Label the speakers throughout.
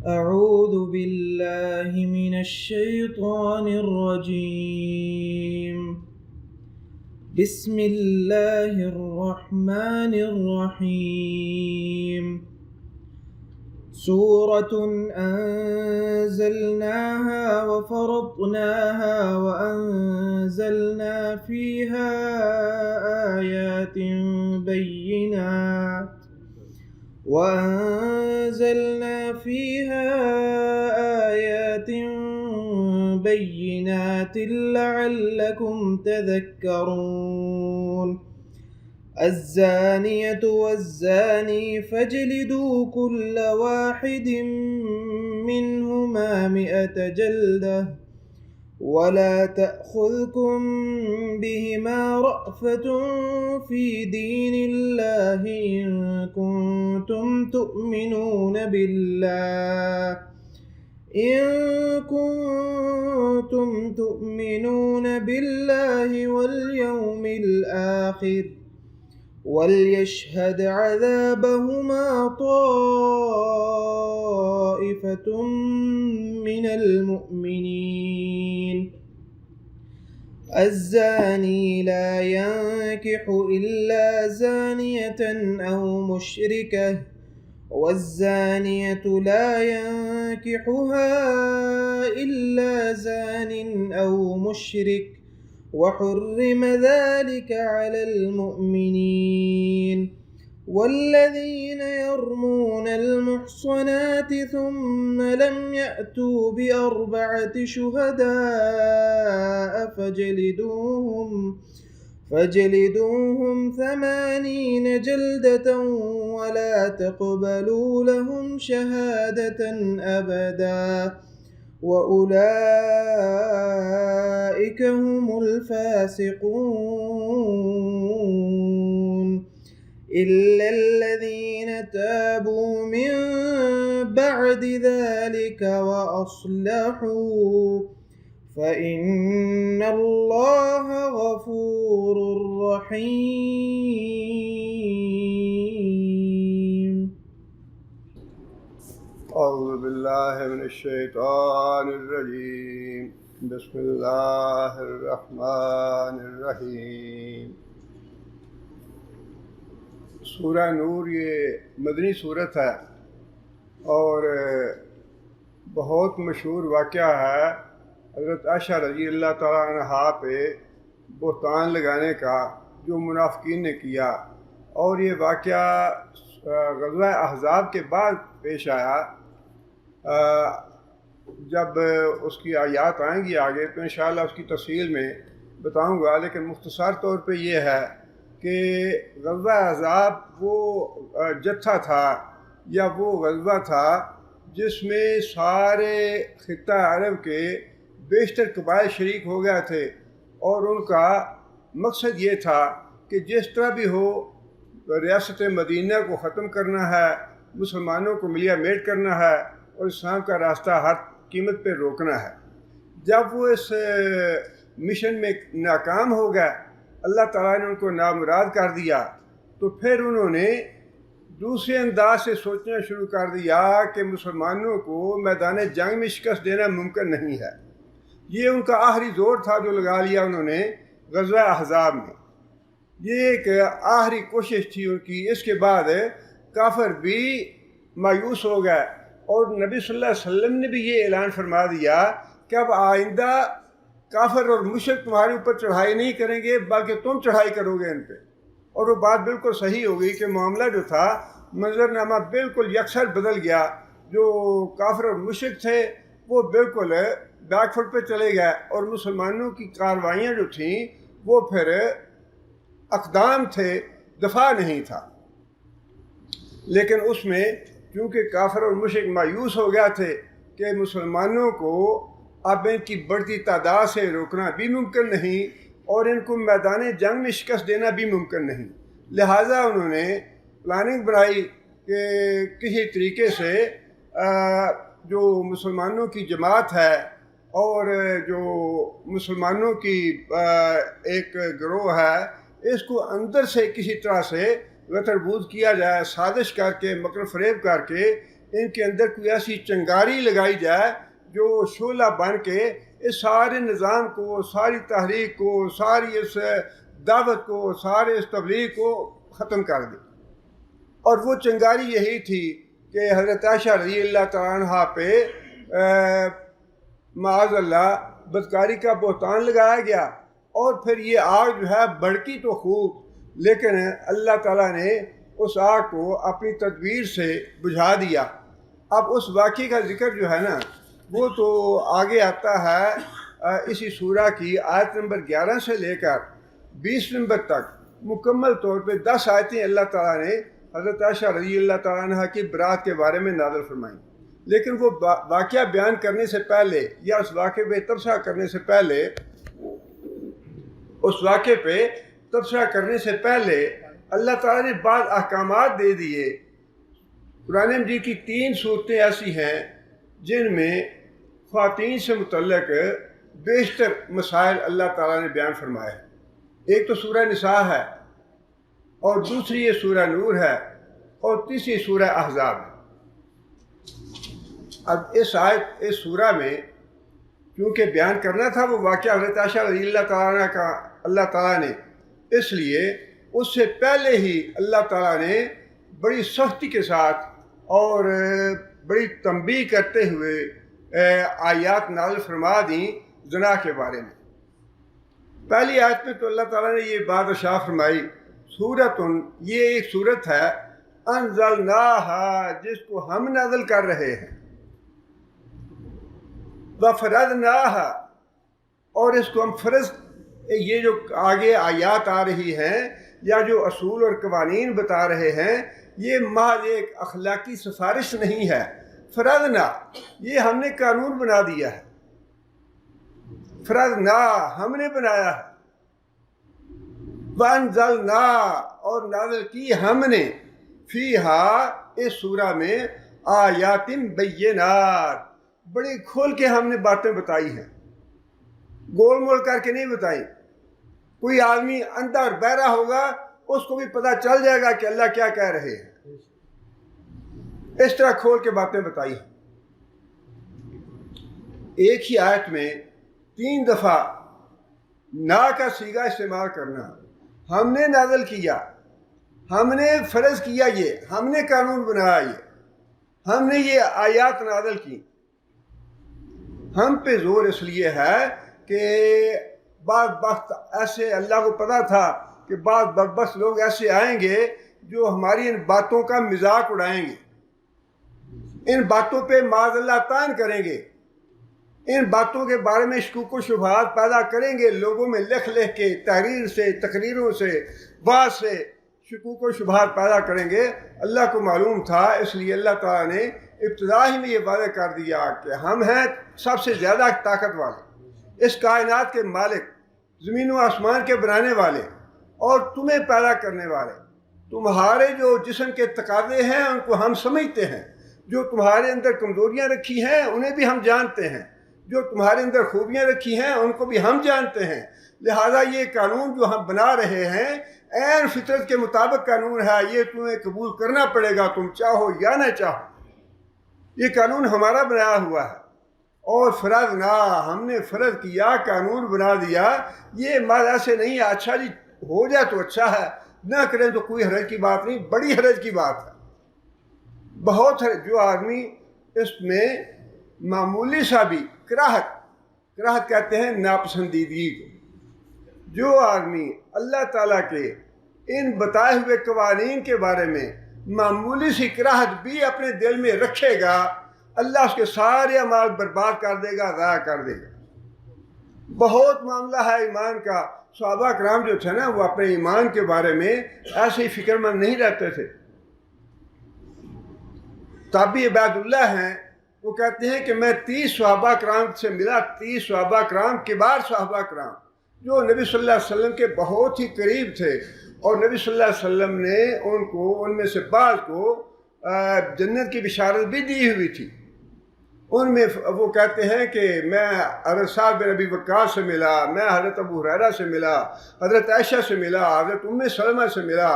Speaker 1: أعوذ بالله من الشيطان الرجيم. بسم الله الرحمن الرحيم. سورة أنزلناها وفرضناها وأنزلنا فيها آيات بينات لعلكم تذكرون. الزانية والزاني فاجلدوا كل واحد منهما 100 جلدة ولا تأخذكم بهما رأفة في دين الله إن كنتم تؤمنون بالله واليوم الآخر وليشهد عذابهما طائفة من المؤمنين. الزاني لا ينكح إلا زانية أو مشركة والزانية لا ينكحها إلا زان أو مشرك وحرم ذلك على المؤمنين. والذين يرمون المحصنات ثم لم يأتوا ب4 شهداء فاجلدوهم 80 جلدة ولا تقبلوا لهم شهادة أبدا وأولئك هم الفاسقون. إلا الذين تابوا من بعد ذلك وأصلحوا فإن الله غفور رحيم.
Speaker 2: أعوذ بالله من الشيطان الرجيم. بسم الله الرحمن الرحیم. سورہ نور یہ مدنی صورت ہے اور بہت مشہور واقعہ ہے حضرت عائشہ رضی اللہ تعالیٰ عنہا پہ بہتان لگانے کا جو منافقین نے کیا، اور یہ واقعہ غزوہ احزاب کے بعد پیش آیا. جب اس کی آیات آئیں گی آگے تو انشاءاللہ اس کی تفصیل میں بتاؤں گا، لیکن مختصر طور پہ یہ ہے کہ غزوہ احزاب وہ جتھا تھا یا وہ غزوہ تھا جس میں سارے خطہ عرب کے بیشتر قبائل شریک ہو گئے تھے، اور ان کا مقصد یہ تھا کہ جس طرح بھی ہو ریاست مدینہ کو ختم کرنا ہے، مسلمانوں کو ملیا میٹ کرنا ہے اور اسلام کا راستہ ہر قیمت پہ روکنا ہے. جب وہ اس مشن میں ناکام ہو گئے، اللہ تعالیٰ نے ان کو نامراد کر دیا، تو پھر انہوں نے دوسرے انداز سے سوچنا شروع کر دیا کہ مسلمانوں کو میدان جنگ میں شکست دینا ممکن نہیں ہے. یہ ان کا آخری زور تھا جو لگا لیا انہوں نے غزوہ احزاب میں. یہ ایک آخری کوشش تھی ان کی. اس کے بعد کافر بھی مایوس ہو گئے، اور نبی صلی اللہ علیہ وسلم نے بھی یہ اعلان فرما دیا کہ اب آئندہ کافر اور مشرک تمہارے اوپر چڑھائی نہیں کریں گے بلکہ تم چڑھائی کرو گے ان پہ. اور وہ بات بالکل صحیح ہو گئی کہ معاملہ جو تھا منظرنامہ بالکل یکسر بدل گیا. جو کافر اور مشرک تھے وہ بالکل بیک فٹ پہ چلے گئے، اور مسلمانوں کی کاروائیاں جو تھیں وہ پھر اقدام تھے، دفاع نہیں تھا. لیکن اس میں چونکہ کافر اور مشرک مایوس ہو گیا تھے کہ مسلمانوں کو اب ان کی بڑھتی تعداد سے روکنا بھی ممکن نہیں اور ان کو میدان جنگ میں شکست دینا بھی ممکن نہیں، لہٰذا انہوں نے پلاننگ بنائی کہ کسی طریقے سے جو مسلمانوں کی جماعت ہے اور جو مسلمانوں کی ایک گروہ ہے، اس کو اندر سے کسی طرح سے غتربود کیا جائے، سازش کر کے، مکر فریب کر کے ان کے اندر کوئی ایسی چنگاری لگائی جائے جو شعلہ بن کے اس سارے نظام کو، ساری تحریک کو، ساری اس دعوت کو، سارے اس تبلیغ کو ختم کر دے۔ اور وہ چنگاری یہی تھی کہ حضرت عائشہ رضی اللہ تعالیٰ عنہ پہ معاذ اللہ بدکاری کا بہتان لگایا گیا، اور پھر یہ آگ جو ہے بڑکی تو خوب، لیکن اللہ تعالیٰ نے اس آگ کو اپنی تدبیر سے بجھا دیا۔ اب اس واقعے کا ذکر جو ہے نا وہ تو آگے آتا ہے اسی سورہ کی آیت نمبر 11 سے لے کر 20 نمبر تک، مکمل طور پہ 10 آیتیں اللہ تعالیٰ نے حضرت عائشہ رضی اللہ تعالیٰ عنہ کی برات کے بارے میں نازل فرمائیں۔ لیکن وہ واقعہ بیان کرنے سے پہلے یا اس واقعے پہ تبصرہ کرنے سے پہلے، اس واقعے پہ تبصرہ کرنے سے پہلے اللہ تعالیٰ نے بعض احکامات دے دیے۔ قرآن مجید کی 3 صورتیں ایسی ہیں جن میں خواتین سے متعلق بیشتر مسائل اللہ تعالیٰ نے بیان فرمائے۔ ایک تو سورہ نساء ہے، اور دوسری یہ سورہ نور ہے، اور تیسری سورہ احزاب ہے۔ اب اس سورہ میں کیونکہ بیان کرنا تھا وہ واقعہ حضرت عائشہ رضی اللہ تعالیٰ عنہ کا اللہ تعالیٰ نے، اس لیے اس سے پہلے ہی اللہ تعالیٰ نے بڑی سختی کے ساتھ اور بڑی تنبیہ کرتے ہوئے آیات نازل فرما دیں زنا کے بارے میں۔ پہلی آیت میں تو اللہ تعالیٰ نے یہ بات ارشاد فرمائی، سورتن، یہ ایک سورت ہے، انزلناہا، جس کو ہم نازل کر رہے ہیں، وفرضناہا، اور اس کو ہم فرض، یہ جو آگے آیات آ رہی ہیں یا جو اصول اور قوانین بتا رہے ہیں، یہ محض ایک اخلاقی سفارش نہیں ہے۔ فرضنا، یہ ہم نے قانون بنا دیا ہے، فرضنا، ہم نے بنایا ہے، وانزلنا، اور نازل کی ہم نے، فیہا، اس سورہ میں، آیات بینات، بڑی کھول کے ہم نے باتیں بتائی ہیں، گول مول کر کے نہیں بتائی۔ کوئی آدمی اندھا اور بہرا ہوگا اس کو بھی پتہ چل جائے گا کہ اللہ کیا کہہ رہے ہیں، اس طرح کھول کے باتیں بتائی ہیں۔ ایک ہی آیت میں 3 دفعہ نا کا صیغہ استعمال کرنا، ہم نے نازل کیا، ہم نے فرض کیا، یہ ہم نے قانون بنایا، یہ ہم نے یہ آیات نازل کی۔ ہم پہ زور اس لیے ہے کہ بعض وقت ایسے اللہ کو پتہ تھا کہ بعض بدبخت لوگ ایسے آئیں گے جو ہماری ان باتوں کا مذاق اڑائیں گے، ان باتوں پہ معاذ اللہ طعن کریں گے، ان باتوں کے بارے میں شکوک و شبہات پیدا کریں گے، لوگوں میں لکھ لکھ کے، تحریر سے، تقریروں سے، بعض سے شکوک و شبہات پیدا کریں گے۔ اللہ کو معلوم تھا، اس لیے اللہ تعالیٰ نے ابتدا ہی میں یہ وعدہ کر دیا کہ ہم ہیں سب سے زیادہ طاقت والے، اس کائنات کے مالک، زمین و آسمان کے بنانے والے اور تمہیں پیدا کرنے والے۔ تمہارے جو جسم کے تقاضے ہیں ان کو ہم سمجھتے ہیں، جو تمہارے اندر کمزوریاں رکھی ہیں انہیں بھی ہم جانتے ہیں، جو تمہارے اندر خوبیاں رکھی ہیں ان کو بھی ہم جانتے ہیں۔ لہذا یہ قانون جو ہم بنا رہے ہیں عین فطرت کے مطابق قانون ہے، یہ تمہیں قبول کرنا پڑے گا، تم چاہو یا نہ چاہو، یہ قانون ہمارا بنایا ہوا ہے۔ اور فرضنا، ہم نے فرض کیا، قانون بنا دیا، یہ مال ایسے نہیں ہے اچھا جی ہو جائے تو اچھا ہے، نہ کریں تو کوئی حرج کی بات نہیں، بڑی حرج کی بات ہے، بہت ہے۔ جو آدمی اس میں معمولی سا بھی کراہت کہتے ہیں ناپسندیدگی کو، جو آدمی اللہ تعالیٰ کے ان بتائے ہوئے قوانین کے بارے میں معمولی سی کراہت بھی اپنے دل میں رکھے گا، اللہ اس کے سارے اعمال برباد کر دے گا، ضائع کر دے گا۔ بہت معاملہ ہے ایمان کا۔ صحابہ کرام جو تھے نا وہ اپنے ایمان کے بارے میں ایسے ہی فکر مند نہیں رہتے تھے۔ تابعی عباد اللہ ہیں، وہ کہتے ہیں کہ میں 30 صحابہ کرام سے ملا، 30 صحابہ کرام، کبار صحابہ کرام، جو نبی صلی اللہ علیہ وسلم کے بہت ہی قریب تھے، اور نبی صلی اللہ علیہ وسلم نے ان میں سے بعض کو جنت کی بشارت بھی دی ہوئی تھی۔ ان میں وہ کہتے ہیں کہ میں حضرت سعد بن ابی وقاص سے ملا، میں حضرت ابو ہریرہ سے ملا، حضرت عائشہ سے ملا، حضرت ام سلمہ سے ملا،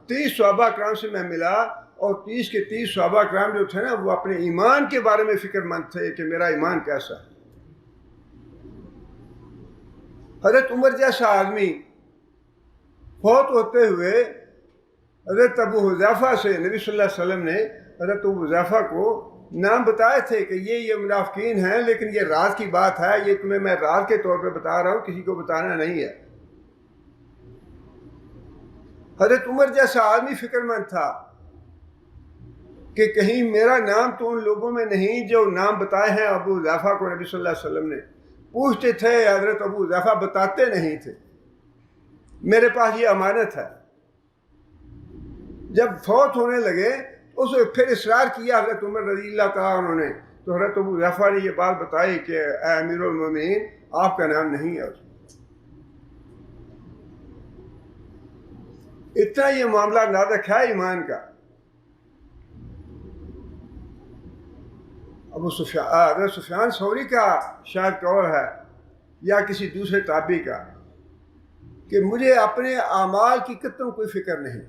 Speaker 2: 30 صحابہ کرام سے میں ملا، اور 30 کے 30 صحابہ کرام جو تھے نا وہ اپنے ایمان کے بارے میں فکر مند تھے کہ میرا ایمان کیسا ہے۔ حضرت عمر جیسا آدمی فوت ہوتے ہوئے حضرت ابو حذیفہ سے نبی صلی اللہ علیہ وسلم نے حضرت ابو حذیفہ کو نام بتائے تھے کہ یہ منافقین ہیں، لیکن یہ راز کی بات ہے، یہ تمہیں میں راز کے طور پہ بتا رہا ہوں، کسی کو بتانا نہیں ہے۔ حضرت عمر جیسا آدمی فکر مند تھا کہ کہیں میرا نام تو ان لوگوں میں نہیں جو نام بتائے ہیں ابو حذیفہ کو نبی صلی اللہ علیہ وسلم نے۔ پوچھتے تھے، حضرت ابو حذیفہ بتاتے نہیں تھے، میرے پاس یہ امانت ہے۔ جب فوت ہونے لگے اس پھر اصرار کیا حضرت عمر رضی اللہ تعالیٰ عنہ نے، تو حضرت ابو حذیفہ نے یہ بات بتائی کہ اے امیر المومنین آپ کا نام نہیں ہے۔ اتنا یہ معاملہ نازک ہے ایمان کا۔ حضرت سفیان ثوری کا شاید قول ہے یا کسی دوسرے تابعی کا کہ مجھے اپنے اعمال کی قطعاً کوئی فکر نہیں،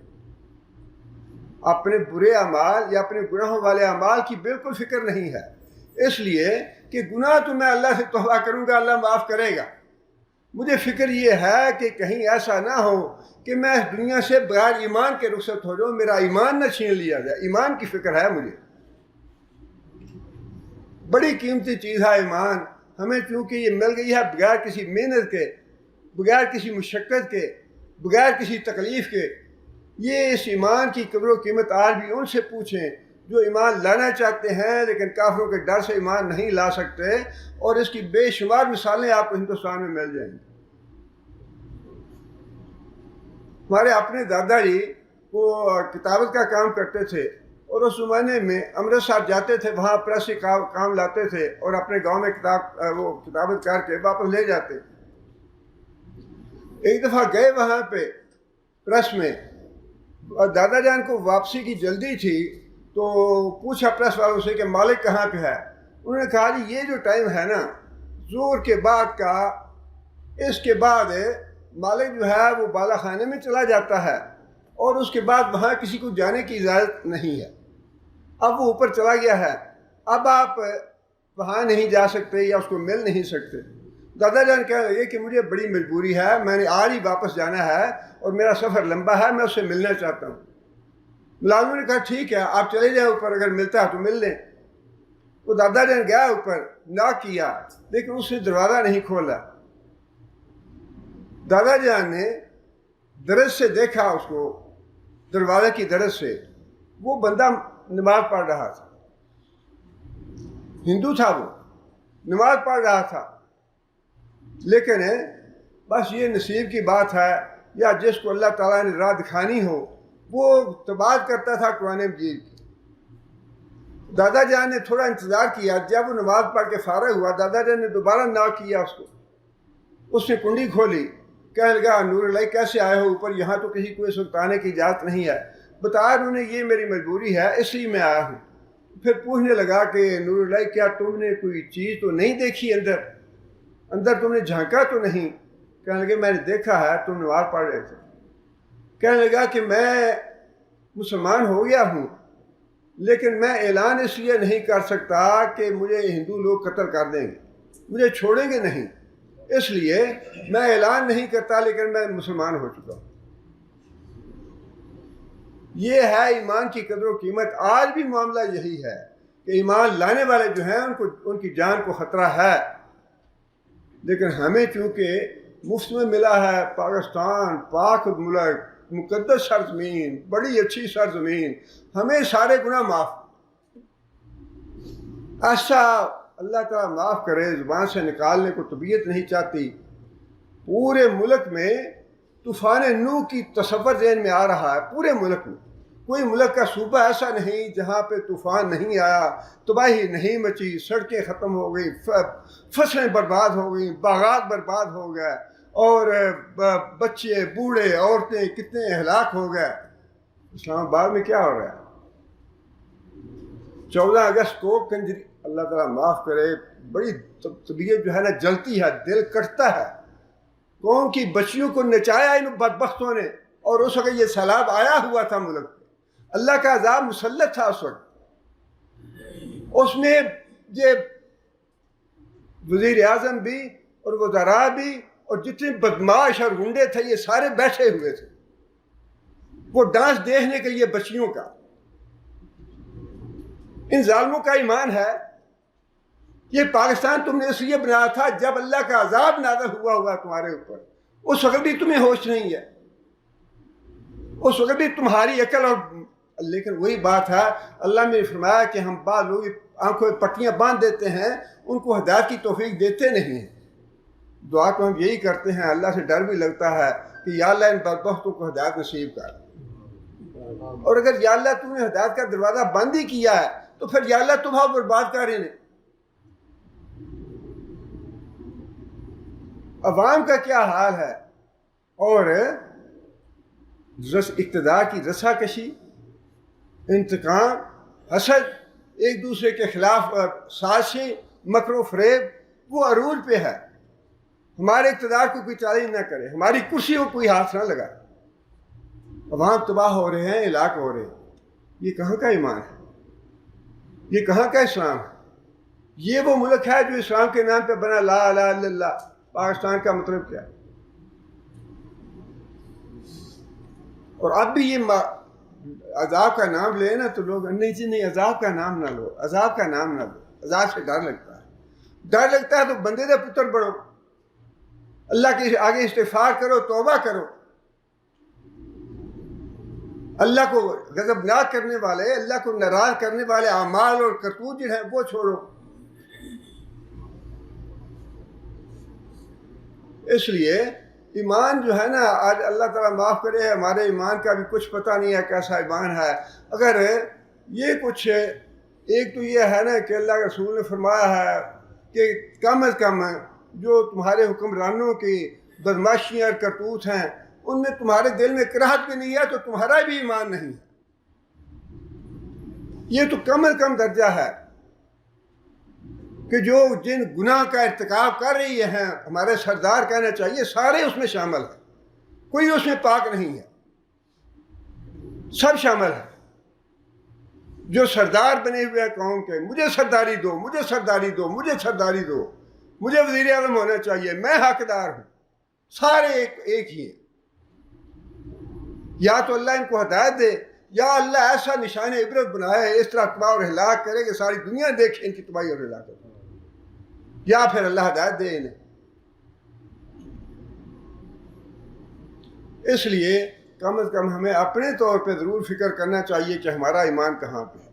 Speaker 2: اپنے برے اعمال یا اپنے گناہوں والے اعمال کی بالکل فکر نہیں ہے، اس لیے کہ گناہ تو میں اللہ سے توبہ کروں گا، اللہ معاف کرے گا۔ مجھے فکر یہ ہے کہ کہیں ایسا نہ ہو کہ میں اس دنیا سے بغیر ایمان کے رخصت ہو جاؤں، میرا ایمان نہ چھین لیا جائے۔ ایمان کی فکر ہے مجھے، بڑی قیمتی چیز ہے ایمان۔ ہمیں چونکہ یہ مل گئی ہے بغیر کسی محنت کے، بغیر کسی مشقت کے، بغیر کسی تکلیف کے۔ یہ اس ایمان کی قدر و قیمت آج بھی ان سے پوچھیں جو ایمان لانا چاہتے ہیں لیکن کافروں کے ڈر سے ایمان نہیں لا سکتے، اور اس کی بے شمار مثالیں آپ کو ہندوستان میں مل جائیں گی۔ ہمارے اپنے دادا جی وہ کتابت کا کام کرتے تھے، اور اس زمانے میں امرتسر جاتے تھے، وہاں پریس سے کام لاتے تھے اور اپنے گاؤں میں کتابت کر کے واپس لے جاتے۔ ایک دفعہ گئے وہاں پہ پریس میں، اور دادا جان کو واپسی کی جلدی تھی، تو پوچھا پریس والوں سے کہ مالک کہاں پہ ہے؟ انہوں نے کہا جی یہ جو ٹائم ہے نا ظہر کے بعد کا، اس کے بعد مالک جو ہے وہ بالا خانے میں چلا جاتا ہے، اور اس کے بعد وہاں کسی کو جانے کی اجازت نہیں ہے۔ اب وہ اوپر چلا گیا ہے، اب آپ وہاں نہیں جا سکتے یا اس کو مل نہیں سکتے۔ دادا جان کہنے لگے کہ مجھے بڑی مجبوری ہے، میں نے آج ہی واپس جانا ہے اور میرا سفر لمبا ہے، میں اس سے ملنا چاہتا ہوں۔ ملازم نے کہا ٹھیک ہے آپ چلے جائیں اوپر، اگر ملتا ہے تو مل لیں۔ وہ دادا جان گیا اوپر، ناک کیا، لیکن اس نے دروازہ نہیں کھولا۔ دادا جان نے درز سے دیکھا اس کو، دروازے کی درز سے، وہ بندہ نماز پڑھ رہا تھا، ہندو تھا، وہ نماز پڑھ رہا تھا، لیکن بس یہ نصیب کی بات ہے، یا جس کو اللہ تعالیٰ نے راہ دکھانی ہو وہ تباد کرتا تھا قرآن مجید کی۔ دادا جان نے تھوڑا انتظار کیا، جب وہ نماز پڑھ کے فارغ ہوا دادا جان نے دوبارہ ناک کیا اس کو، اس نے کنڈی کھولی، کہنے لگا نور اللہ کیسے آئے ہو اوپر؟ یہاں تو کسی کو اس وقت آنے کی اجازت نہیں ہے۔ بتایا انہوں نے یہ میری مجبوری ہے اس لیے میں آیا ہوں۔ پھر پوچھنے لگا کہ نور اللہ کیا تم نے کوئی چیز تو نہیں دیکھی اندر تم نے جھانکا تو نہیں؟ کہنے لگے میں نے دیکھا ہے، تم نماز پڑھ رہے تھے۔ کہنے لگا کہ میں مسلمان ہو گیا ہوں، لیکن میں اعلان اس لیے نہیں کر سکتا کہ مجھے ہندو لوگ قتل کر دیں گے، مجھے چھوڑیں گے نہیں، اس لیے میں اعلان نہیں کرتا، لیکن میں مسلمان ہو چکا ہوں۔ یہ ہے ایمان کی قدر و قیمت۔ آج بھی معاملہ یہی ہے کہ ایمان لانے والے جو ہیں ان کی جان کو خطرہ ہے، لیکن ہمیں چونکہ مفت میں ملا ہے پاکستان، پاک ملک، مقدس سرزمین، بڑی اچھی سرزمین، ہمیں سارے گناہ معاف۔ ایسا اللہ تعالیٰ معاف کرے، زبان سے نکالنے کو طبیعت نہیں چاہتی۔ پورے ملک میں طوفان نوح کی تصور ذہن میں آ رہا ہے، پورے ملک میں کوئی ملک کا صوبہ ایسا نہیں جہاں پہ طوفان نہیں آیا، تباہی نہیں مچی، سڑکیں ختم ہو گئی، فصلیں برباد ہو گئیں، باغات برباد ہو گئے، اور بچے، بوڑھے، عورتیں کتنے ہلاک ہو گئے۔ اسلام آباد میں کیا ہو رہا ہے؟ 14 اگست کو کنجری، اللہ تعالیٰ معاف کرے، بڑی طبیعت جو ہے نا جلتی ہے، دل کٹتا ہے۔ قوم کی بچیوں کو نچایا ان بدبختوں نے، اور اس وقت یہ سیلاب آیا ہوا تھا ملک پہ، اللہ کا عذاب مسلط تھا اس وقت. اس میں یہ وزیر اعظم بھی اور وزراء بھی اور جتنے بدماش اور گنڈے تھے یہ سارے بیٹھے ہوئے تھے وہ ڈانس دیکھنے کے لیے بچیوں کا. ان ظالموں کا ایمان ہے یہ پاکستان تم نے اس لیے بنایا تھا جب اللہ کا عذاب نازل ہوا تمہارے اوپر. اس وقت بھی تمہیں ہوش نہیں ہے, اس وقت بھی تمہاری عقل اور لیکن وہی بات ہے اللہ نے فرمایا کہ ہم بعض لوگ آنکھوں میں پٹیاں باندھ دیتے ہیں, ان کو ہدایت کی توفیق دیتے نہیں ہیں. دعا تو ہم یہی کرتے ہیں, اللہ سے ڈر بھی لگتا ہے کہ یا اللہ ان بدبختوں کو ہدایت نصیب کر, اور اگر یا اللہ تم نے ہدایت کا دروازہ بند ہی کیا ہے تو پھر یا اللہ تمہیں برباد کر رہے ہیں. عوام کا کیا حال ہے, اور اقتدار کی رسا کشی, انتقام, حسد, ایک دوسرے کے خلاف سازشیں, مکر و فریب, وہ عروج پہ ہے. ہمارے اقتدار کو کوئی چیلنج نہ کرے, ہماری کرسی کو کوئی ہاتھ نہ لگائے. عوام تباہ ہو رہے ہیں, ہلاک ہو رہے ہیں. یہ کہاں کا ایمان ہے, یہ کہاں کا اسلام ہے؟ یہ وہ ملک ہے جو اسلام کے نام پہ بنا لا الہ الا اللہ. پاکستان کا مطلب کیا ہے؟ اور اب بھی یہ عذاب کا نام لے نا تو لوگ نہیں جی نہیں عذاب کا نام نہ لو, عذاب کا نام نہ لو. عذاب سے ڈر لگتا ہے, ڈر لگتا ہے تو بندے دے پتر بڑھو, اللہ کے آگے استغفار کرو, توبہ کرو. اللہ کو غضبناک کرنے والے, اللہ کو ناراض کرنے والے اعمال اور کرتوت جو ہیں وہ چھوڑو. اس لیے ایمان جو ہے نا, آج اللہ تعالیٰ معاف کرے, ہمارے ایمان کا بھی کچھ پتہ نہیں ہے کیسا ایمان ہے. اگر یہ کچھ ایک تو یہ ہے نا کہ اللہ کے رسول نے فرمایا ہے کہ کم از کم جو تمہارے حکمرانوں کی بدماشیاں اور کرتوت ہیں ان میں تمہارے دل میں کراہت بھی نہیں ہے تو تمہارا بھی ایمان نہیں ہے. یہ تو کم از کم درجہ ہے کہ جو جن گناہ کا ارتکاب کر رہی ہیں ہمارے سردار کہنا چاہیے سارے اس میں شامل ہیں, کوئی اس میں پاک نہیں ہے, سب شامل ہیں. جو سردار بنے ہوئے ہیں قوم کے, مجھے سرداری دو, مجھے سرداری دو, مجھے سرداری دو, مجھے وزیر اعظم ہونا چاہیے, میں حقدار ہوں, سارے ایک ہی ہیں. یا تو اللہ ان کو ہدایت دے, یا اللہ ایسا نشان عبرت بنائے, اس طرح تباہ اور ہلاک کرے کہ ساری دنیا دیکھے ان کی تباہی اور ہلاکت, یا پھر اللہ ہدایت دے انہیں. اس لیے کم از کم ہمیں اپنے طور پہ ضرور فکر کرنا چاہیے کہ ہمارا ایمان کہاں پہ ہے.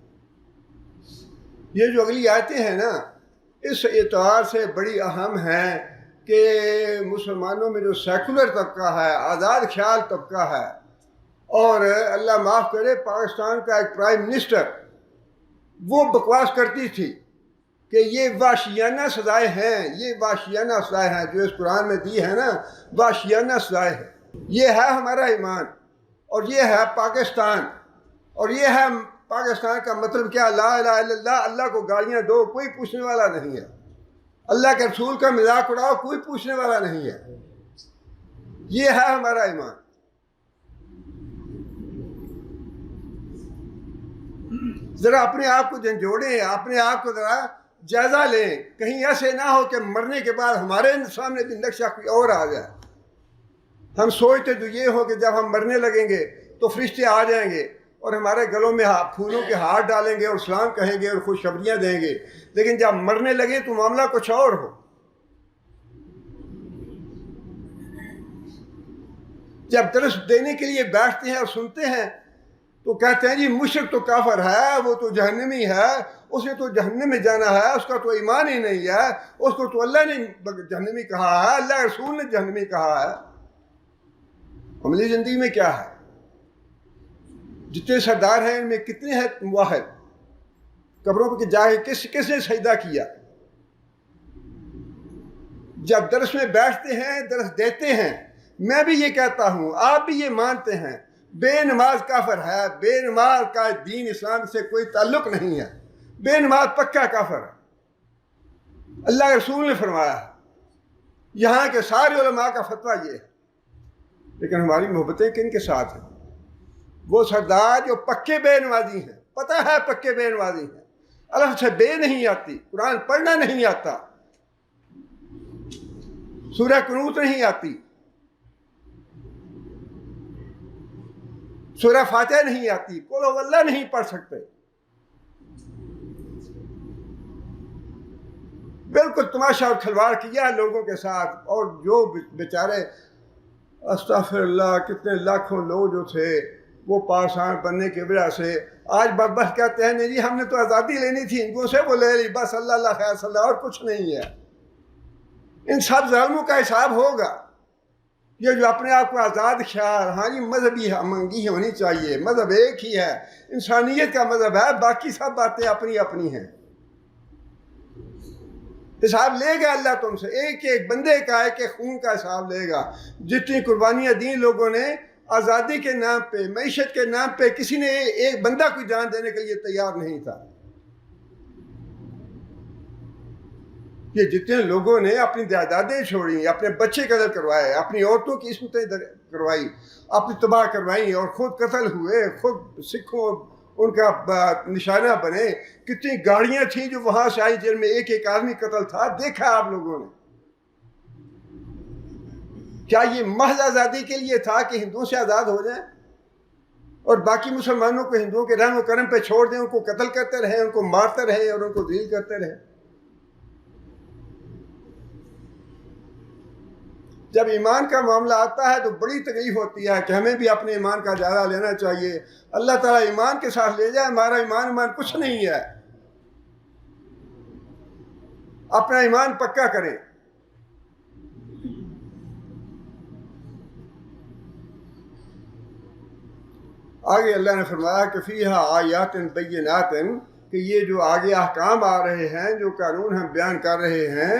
Speaker 2: یہ جو اگلی آیتیں ہیں نا اس اعتبار سے بڑی اہم ہیں کہ مسلمانوں میں جو سیکولر طبقہ ہے, آزاد خیال طبقہ ہے, اور اللہ معاف کرے پاکستان کا ایک پرائم منسٹر وہ بکواس کرتی تھی کہ یہ وحشیانہ سزائیں ہیں, یہ وحشیانہ سزائیں ہیں جو اس قرآن میں دی ہے نا, وحشیانہ سزائیں ہیں. یہ ہے ہمارا ایمان, اور یہ ہے پاکستان, اور یہ ہے پاکستان کا مطلب کیا, لا الہ الا اللہ. اللہ کو گالیاں دو, کوئی پوچھنے والا نہیں ہے. اللہ کے رسول کا مذاق اڑاؤ, کوئی پوچھنے والا نہیں ہے. یہ ہے ہمارا ایمان. ذرا اپنے آپ کو جھنجھوڑیں, اپنے آپ کو ذرا جائزہ لیں, کہیں ایسے نہ ہو کہ مرنے کے بعد ہمارے سامنے بھی نقشہ کوئی اور آ جائے. ہم سوچتے تو یہ ہو کہ جب ہم مرنے لگیں گے تو فرشتے آ جائیں گے اور ہمارے گلوں میں پھولوں کے ہار ڈالیں گے اور سلام کہیں گے اور خوشخبریاں دیں گے, لیکن جب مرنے لگے تو معاملہ کچھ اور ہو. جب درس دینے کے لیے بیٹھتے ہیں اور سنتے ہیں تو کہتے ہیں جی مشرک تو کافر ہے, وہ تو جہنمی ہے, اسے تو جہنم میں جانا ہے, اس کا تو ایمان ہی نہیں ہے, اس کو تو اللہ نے جہنمی کہا ہے, اللہ کے رسول نے جہنمی کہا ہے. عملی زندگی میں کیا ہے؟ جتنے سردار ہیں ان میں کتنے ہیں موحد؟ قبروں پہ جا کے کس نے سجدہ کیا؟ جب درس میں بیٹھتے ہیں, درس دیتے ہیں, میں بھی یہ کہتا ہوں, آپ بھی یہ مانتے ہیں, بے نماز کافر ہے, بے نماز کا دین اسلام سے کوئی تعلق نہیں ہے, بے نماز پکا کافر ہے. اللہ کے رسول نے فرمایا, یہاں کے سارے علماء کا فتویٰ یہ ہے. لیکن ہماری محبتیں کن کے ساتھ ہیں؟ وہ سردار جو پکے بے نمازی ہیں، پتہ ہے پکے بے نمازی ہیں، اللہ سے بے نہیں آتی، قرآن پڑھنا نہیں آتا، سورہ قنوت نہیں آتی، سورہ فاتحہ نہیں آتی، قل هو اللہ نہیں پڑھ سکتے، بالکل تماشا اور کھلواڑ کیا ہے لوگوں کے ساتھ۔ اور جو بیچارے استغفر اللہ کتنے لاکھوں لوگ جو تھے وہ پاسان بننے کی وجہ سے آج بدبخت کہتے ہیں نہیں جی ہم نے تو آزادی لینی تھی ہندوؤں سے، وہ لے لی بس، اللہ اللہ خیر صلی اللہ، اور کچھ نہیں ہے۔ ان سب ظالموں کا حساب ہوگا۔ یہ جو اپنے آپ کو آزاد خیال، ہاں جی مذہبی منگی ہونی چاہیے، مذہب ایک ہی ہے، انسانیت کا مذہب ہے، باقی سب باتیں اپنی اپنی ہیں۔ حساب لے گا اللہ تم سے، ایک ایک بندے کا، ایک ایک خون کا حساب لے گا۔ جتنی قربانیاں دیں لوگوں نے آزادی کے نام پہ، معیشت کے نام پہ، کسی نے ایک بندہ کوئی جان دینے کے لیے تیار نہیں تھا۔ یہ جتنے لوگوں نے اپنی جائیدادیں چھوڑی، اپنے بچے قتل کروائے، اپنی عورتوں کی عصمتیں کروائی، اپنی تباہ کروائیں، اور خود قتل ہوئے، خود سکھوں ان کا نشانہ بنے، کتنی گاڑیاں تھیں جو وہاں سے آئی جن میں ایک ایک آدمی قتل تھا، دیکھا آپ لوگوں نے۔ کیا یہ محض آزادی کے لیے تھا کہ ہندوؤں سے آزاد ہو جائیں اور باقی مسلمانوں کو ہندوؤں کے رحم و کرم پہ چھوڑ دیں، ان کو قتل کرتے رہیں، ان کو مارتے رہیں اور ان کو ذلیل کرتے رہیں؟ جب ایمان کا معاملہ آتا ہے تو بڑی تکلیف ہوتی ہے کہ ہمیں بھی اپنے ایمان کا جائزہ لینا چاہیے۔ اللہ تعالیٰ ایمان کے ساتھ لے جائے، ہمارا ایمان کچھ نہیں ہے، اپنا ایمان پکا کریں۔ آگے اللہ نے فرمایا کہ فیہا آیات بینات، کہ یہ جو آگے احکام آ رہے ہیں، جو قانون ہم بیان کر رہے ہیں،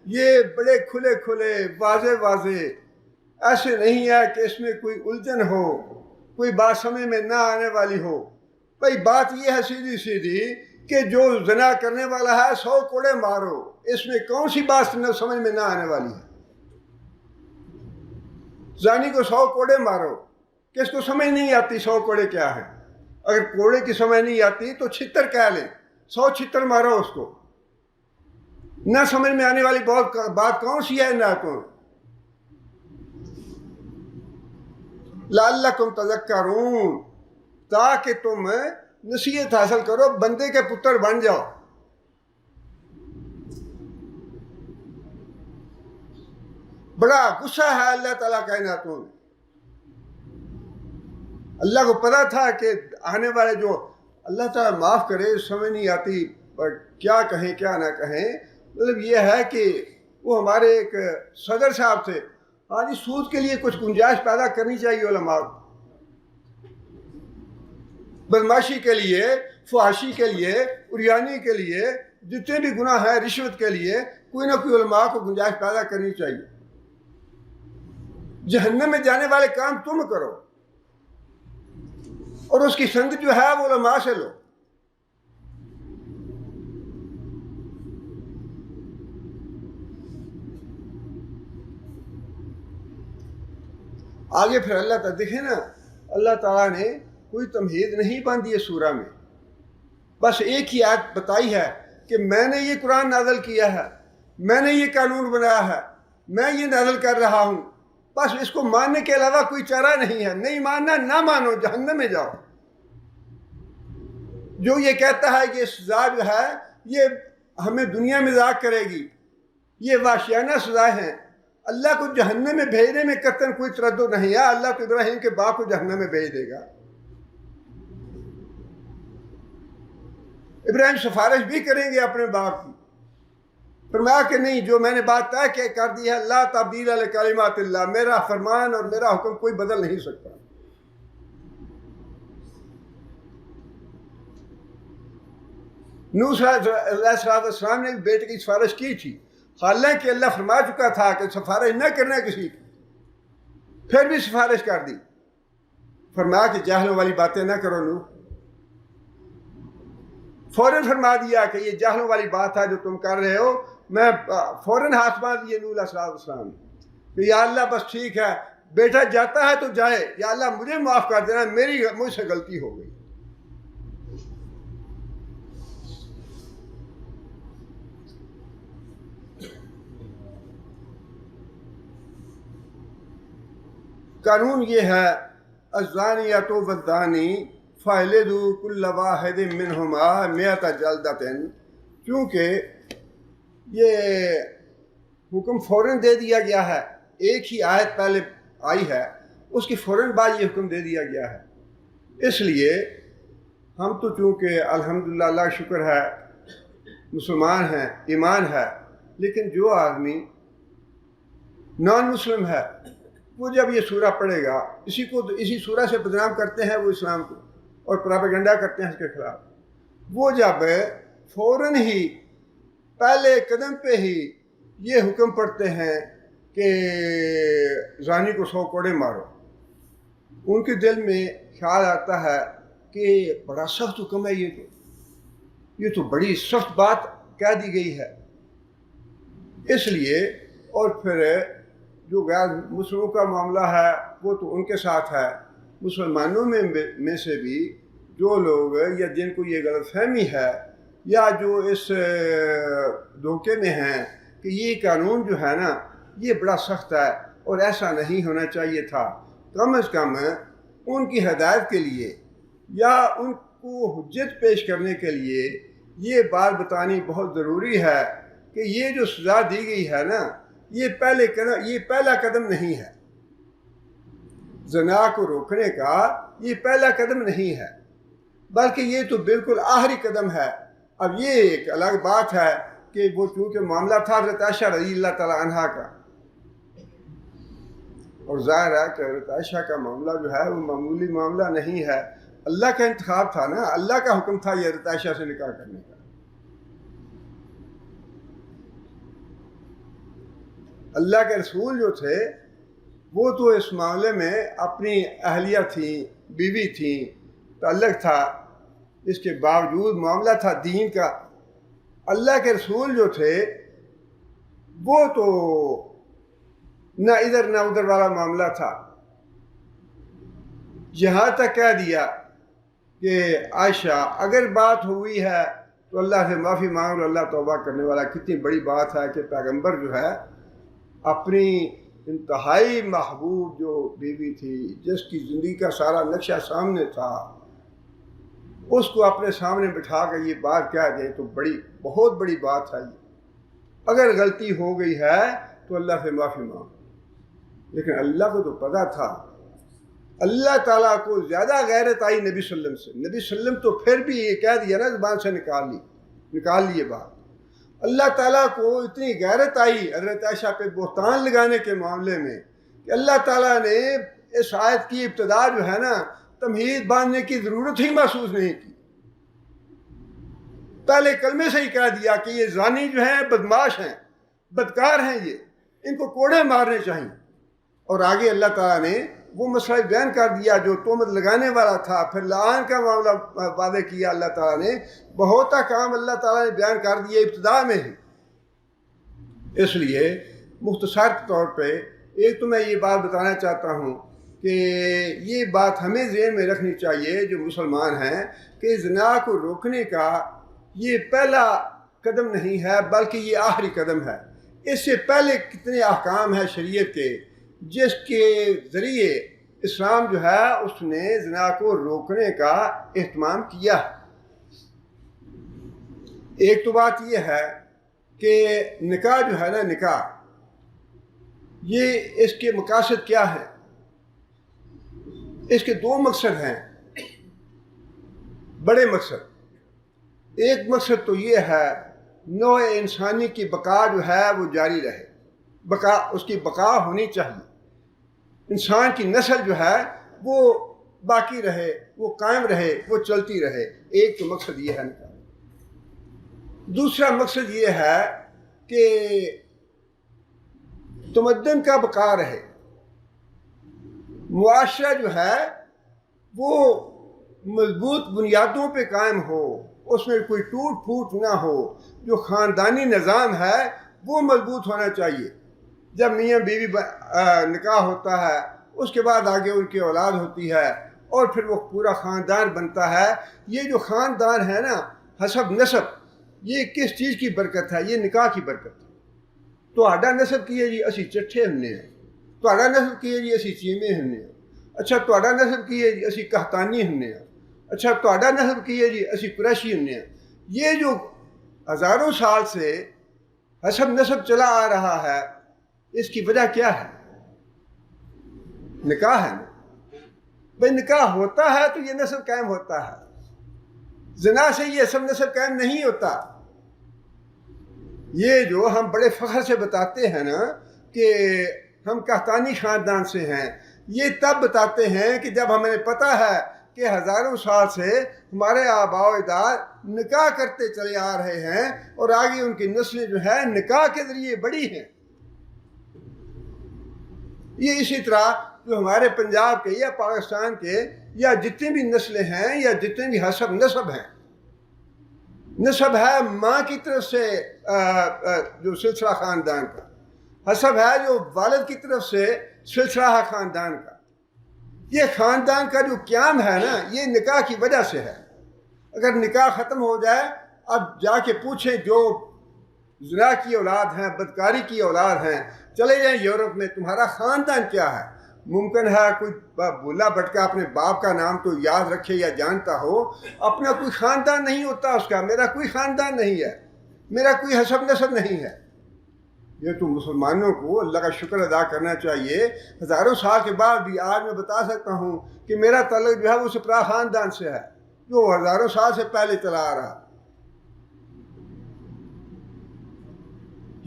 Speaker 2: یہ بڑے کھلے کھلے واضح واضح، ایسے نہیں ہے کہ اس میں کوئی الجھن ہو، کوئی بات سمجھ میں نہ آنے والی ہو۔ بھئی بات یہ ہے سیدھی سیدھی کہ جو زنا کرنے والا ہے 100 کوڑے مارو، اس میں کون سی بات سمجھ میں نہ آنے والی ہے؟ زانی کو 100 کوڑے مارو، کس کو سمجھ نہیں آتی 100 کوڑے کیا ہے؟ اگر کوڑے کی سمجھ نہیں آتی تو چھتر کہہ لیں، 100 چھتر مارو اس کو۔ نہ سمجھ میں آنے والی بات کون سی ہے نہ تو لعلکم تذکرون، تاکہ تم نصیحت حاصل کرو، بندے کے پتر بن جاؤ۔ بڑا غصہ ہے اللہ تعالیٰ کائناتوں میں۔ اللہ کو پتا تھا کہ آنے والے جو، اللہ تعالیٰ معاف کرے سمجھ نہیں آتی پر کیا کہیں کیا نہ کہیں، مطلب یہ ہے کہ وہ ہمارے ایک صدر صاحب تھے، ہاں جی سود کے لیے کچھ گنجائش پیدا کرنی چاہیے علماء، بدماشی کے لیے، فحاشی کے لیے، عریانی کے لیے، جتنے بھی گناہ ہیں رشوت کے لیے، کوئی نہ کوئی علماء کو گنجائش پیدا کرنی چاہیے۔ جہنم میں جانے والے کام تم کرو اور اس کی سنگت جو ہے وہ علماء سے لو۔ آگے پھر اللہ تعالیٰ دیکھیں نا، اللہ تعالیٰ نے کوئی تمہید نہیں باندھی ہے سورہ میں، بس ایک ہی آیت بتائی ہے کہ میں نے یہ قرآن نازل کیا ہے، میں نے یہ قانون بنایا ہے، میں یہ نازل کر رہا ہوں، بس اس کو ماننے کے علاوہ کوئی چارہ نہیں ہے۔ نہیں ماننا نہ مانو، جہنم میں جاؤ۔ جو یہ کہتا ہے کہ سزا جو ہے یہ ہمیں دنیا میں ذاق کرے گی، یہ وحشیانہ سزائیں ہیں، اللہ کو جہنم میں بھیجنے میں قطعاً کوئی تردد نہیں ہے۔ اللہ تو ابراہیم کے باپ کو جہنم میں بھیج دے گا۔ ابراہیم سفارش بھی کریں گے اپنے باپ کی، فرمایا کہ نہیں، جو میں نے بات طے کر دی ہے، لا تبدیل لکلمات اللہ، میرا فرمان اور میرا حکم کوئی بدل نہیں سکتا۔ نوح علیہ السلام نے بیٹے کی سفارش کی تھی، حالانکہ اللہ فرما چکا تھا کہ سفارش نہ کرنا کسی کی، پھر بھی سفارش کر دی۔ فرمایا کہ جاہلوں والی باتیں نہ کرو نوح، فوراً فرما دیا کہ یہ جاہلوں والی بات ہے جو تم کر رہے ہو۔ میں فوراً ہاتھ باندھ لیے نوح علیہ السلام کہ یا اللہ بس ٹھیک ہے، بیٹا جاتا ہے تو جائے، یا اللہ مجھے معاف کر دینا، مجھ سے غلطی ہو گئی۔ قانون یہ ہے الزانیۃ والزانی فاجلدوا کل واحد منہما مئۃ جلدۃ، کیونکہ یہ حکم فوراً دے دیا گیا ہے، ایک ہی آیت پہلے آئی ہے، اس کی فوراً بعد یہ حکم دے دیا گیا ہے۔ اس لیے ہم تو چونکہ الحمدللہ اللہ شکر ہے مسلمان ہیں، ایمان ہے، لیکن جو آدمی نان مسلم ہے وہ جب یہ سورہ پڑھے گا، اسی سورہ سے بدنام کرتے ہیں وہ اسلام کو، اور پراپیگنڈا کرتے ہیں اس کے خلاف، وہ جب فوراً ہی پہلے قدم پہ ہی یہ حکم پڑھتے ہیں کہ زانی کو 100 کوڑے مارو، ان کے دل میں خیال آتا ہے کہ بڑا سخت حکم ہے، یہ تو بڑی سخت بات کہہ دی گئی ہے۔ اس لیے اور پھر جو غیر مسلموں کا معاملہ ہے وہ تو ان کے ساتھ ہے، مسلمانوں میں سے بھی جو لوگ یا جن کو یہ غلط فہمی ہے یا جو اس دھوکے میں ہیں کہ یہ قانون جو ہے نا یہ بڑا سخت ہے اور ایسا نہیں ہونا چاہیے تھا، کم از کم ان کی ہدایت کے لیے یا ان کو حجت پیش کرنے کے لیے یہ بات بتانی بہت ضروری ہے کہ یہ جو سزا دی گئی ہے نا یہ پہلا قدم نہیں ہے، زنا کو روکنے کا یہ پہلا قدم نہیں ہے، بلکہ یہ تو بالکل آخری قدم ہے۔ اب یہ ایک الگ بات ہے کہ وہ چونکہ معاملہ تھا حضرت عائشہ رضی اللہ تعالیٰ عنہا کا، اور ظاہر ہے کہ حضرت عائشہ کا معاملہ جو ہے وہ معمولی معاملہ نہیں ہے، اللہ کا انتخاب تھا نا، اللہ کا حکم تھا یہ حضرت عائشہ سے نکاح کرنے کا۔ اللہ کے رسول جو تھے وہ تو اس معاملے میں اپنی اہلیہ تھیں، بیوی تھیں، تعلق تھا، اس کے باوجود معاملہ تھا دین کا۔ اللہ کے رسول جو تھے وہ تو نہ ادھر نہ ادھر والا معاملہ تھا، یہاں تک کہہ دیا کہ عائشہ اگر بات ہوئی ہے تو اللہ سے معافی مانگ لو، اللہ توبہ کرنے والا۔ کتنی بڑی بات ہے کہ پیغمبر جو ہے اپنی انتہائی محبوب جو بیوی تھی، جس کی زندگی کا سارا نقشہ سامنے تھا، اس کو اپنے سامنے بٹھا کر یہ بات کہہ دیں تو بہت بڑی بات ہے۔ اگر غلطی ہو گئی ہے تو اللہ سے معافی مانگ، لیکن اللہ کو تو پتہ تھا، اللہ تعالیٰ کو زیادہ غیرت آئی نبی صلی اللہ علیہ وسلم سے۔ نبی صلی اللہ علیہ وسلم تو پھر بھی یہ کہہ دیا نا، زبان سے نکال لی یہ بات۔ اللہ تعالیٰ کو اتنی غیرت آئی حضرت عائشہ پہ بہتان لگانے کے معاملے میں کہ اللہ تعالیٰ نے اس آیت کی ابتدا جو ہے نا تمہید باندھنے کی ضرورت ہی محسوس نہیں کی، پہلے کلمے سے ہی کہہ دیا کہ یہ زانی جو ہیں بدماش ہیں، بدکار ہیں، یہ ان کو کوڑے مارنے چاہیے، اور آگے اللہ تعالیٰ نے وہ مسئلہ بیان کر دیا جو تہمت لگانے والا تھا۔ پھر لعان کا معاملہ واضح کیا اللہ تعالیٰ نے، بہت کام اللہ تعالیٰ نے بیان کر دیا ابتدا میں ہی۔ اس لیے مختصر طور پہ ایک تو میں یہ بات بتانا چاہتا ہوں کہ یہ بات ہمیں ذہن میں رکھنی چاہیے جو مسلمان ہیں کہ زنا کو روکنے کا یہ پہلا قدم نہیں ہے بلکہ یہ آخری قدم ہے۔ اس سے پہلے کتنے احکام ہیں شریعت کے جس کے ذریعے اسلام جو ہے اس نے زنا کو روکنے کا اہتمام کیا ہے۔ ایک تو بات یہ ہے کہ نکاح جو ہے نا، نکاح یہ اس کے مقاصد کیا ہے؟ اس کے دو مقصد ہیں، بڑے مقصد۔ ایک مقصد تو یہ ہے نوع انسانی کی بقا جو ہے وہ جاری رہے، اس کی بقا ہونی چاہیے، انسان کی نسل جو ہے وہ باقی رہے، وہ قائم رہے، وہ چلتی رہے۔ ایک تو مقصد یہ ہے نکاح۔ دوسرا مقصد یہ ہے کہ تمدن کا بقا رہے، معاشرہ جو ہے وہ مضبوط بنیادوں پہ قائم ہو، اس میں کوئی ٹوٹ پھوٹ نہ ہو، جو خاندانی نظام ہے وہ مضبوط ہونا چاہیے۔ جب میاں بیوی نکاح ہوتا ہے اس کے بعد آگے ان کی اولاد ہوتی ہے اور پھر وہ پورا خاندان بنتا ہے۔ یہ جو خاندان ہے نا حسب نسب، یہ کس چیز کی برکت ہے؟ یہ نکاح کی برکت ہے۔ تو آڈا نسب کی ہے جی اسی چٹھے ہننے ہیں، تو آڈا نسب کی ہے جی اسی چیمے ہننے ہیں، اچھا تو آڈا نسب کی ہے جی اسی کہتانی ہننے ہیں، اچھا تو آڈا نسب کی ہے جی اسی قریشی ہننے ہیں۔ یہ جو ہزاروں سال سے حسب نسب چلا آ رہا ہے، اس کی وجہ کیا ہے؟ نکاح ہے نا۔ بھئی نکاح ہوتا ہے تو یہ نسب قائم ہوتا ہے، زنا سے یہ حسب نسب قائم نہیں ہوتا۔ یہ جو ہم بڑے فخر سے بتاتے ہیں نا کہ ہم کہتانی خاندان سے ہیں، یہ تب بتاتے ہیں کہ جب ہمیں پتہ ہے کہ ہزاروں سال سے ہمارے آباء و اجداد نکاح کرتے چلے آ رہے ہیں اور آگے ان کی نسلیں جو ہیں نکاح کے ذریعے بڑی ہیں۔ یہ اسی طرح جو ہمارے پنجاب کے یا پاکستان کے یا جتنے بھی نسلیں ہیں یا جتنے بھی حسب نسب ہیں، نسب ہے ماں کی طرف سے جو سلسلہ خاندان کا، حسب ہے جو والد کی طرف سے سلسلہ ہے خاندان کا۔ یہ خاندان کا جو قیام ہے نا یہ نکاح کی وجہ سے ہے۔ اگر نکاح ختم ہو جائے، اب جا کے پوچھیں جو زنا کی اولاد ہیں، بدکاری کی اولاد ہیں، چلے جائیں یورپ میں، تمہارا خاندان کیا ہے؟ ممکن ہے کوئی بھولا بھٹکا اپنے باپ کا نام تو یاد رکھے یا جانتا ہو، اپنا کوئی خاندان نہیں ہوتا اس کا۔ میرا کوئی خاندان نہیں ہے، میرا کوئی حسب نسب نہیں ہے۔ یہ تو مسلمانوں کو اللہ کا شکر ادا کرنا چاہیے، ہزاروں سال کے بعد بھی آج میں بتا سکتا ہوں کہ میرا تعلق جو ہے وہ سپرا خاندان سے ہے، جو ہزاروں سال سے پہلے چلا آ رہا۔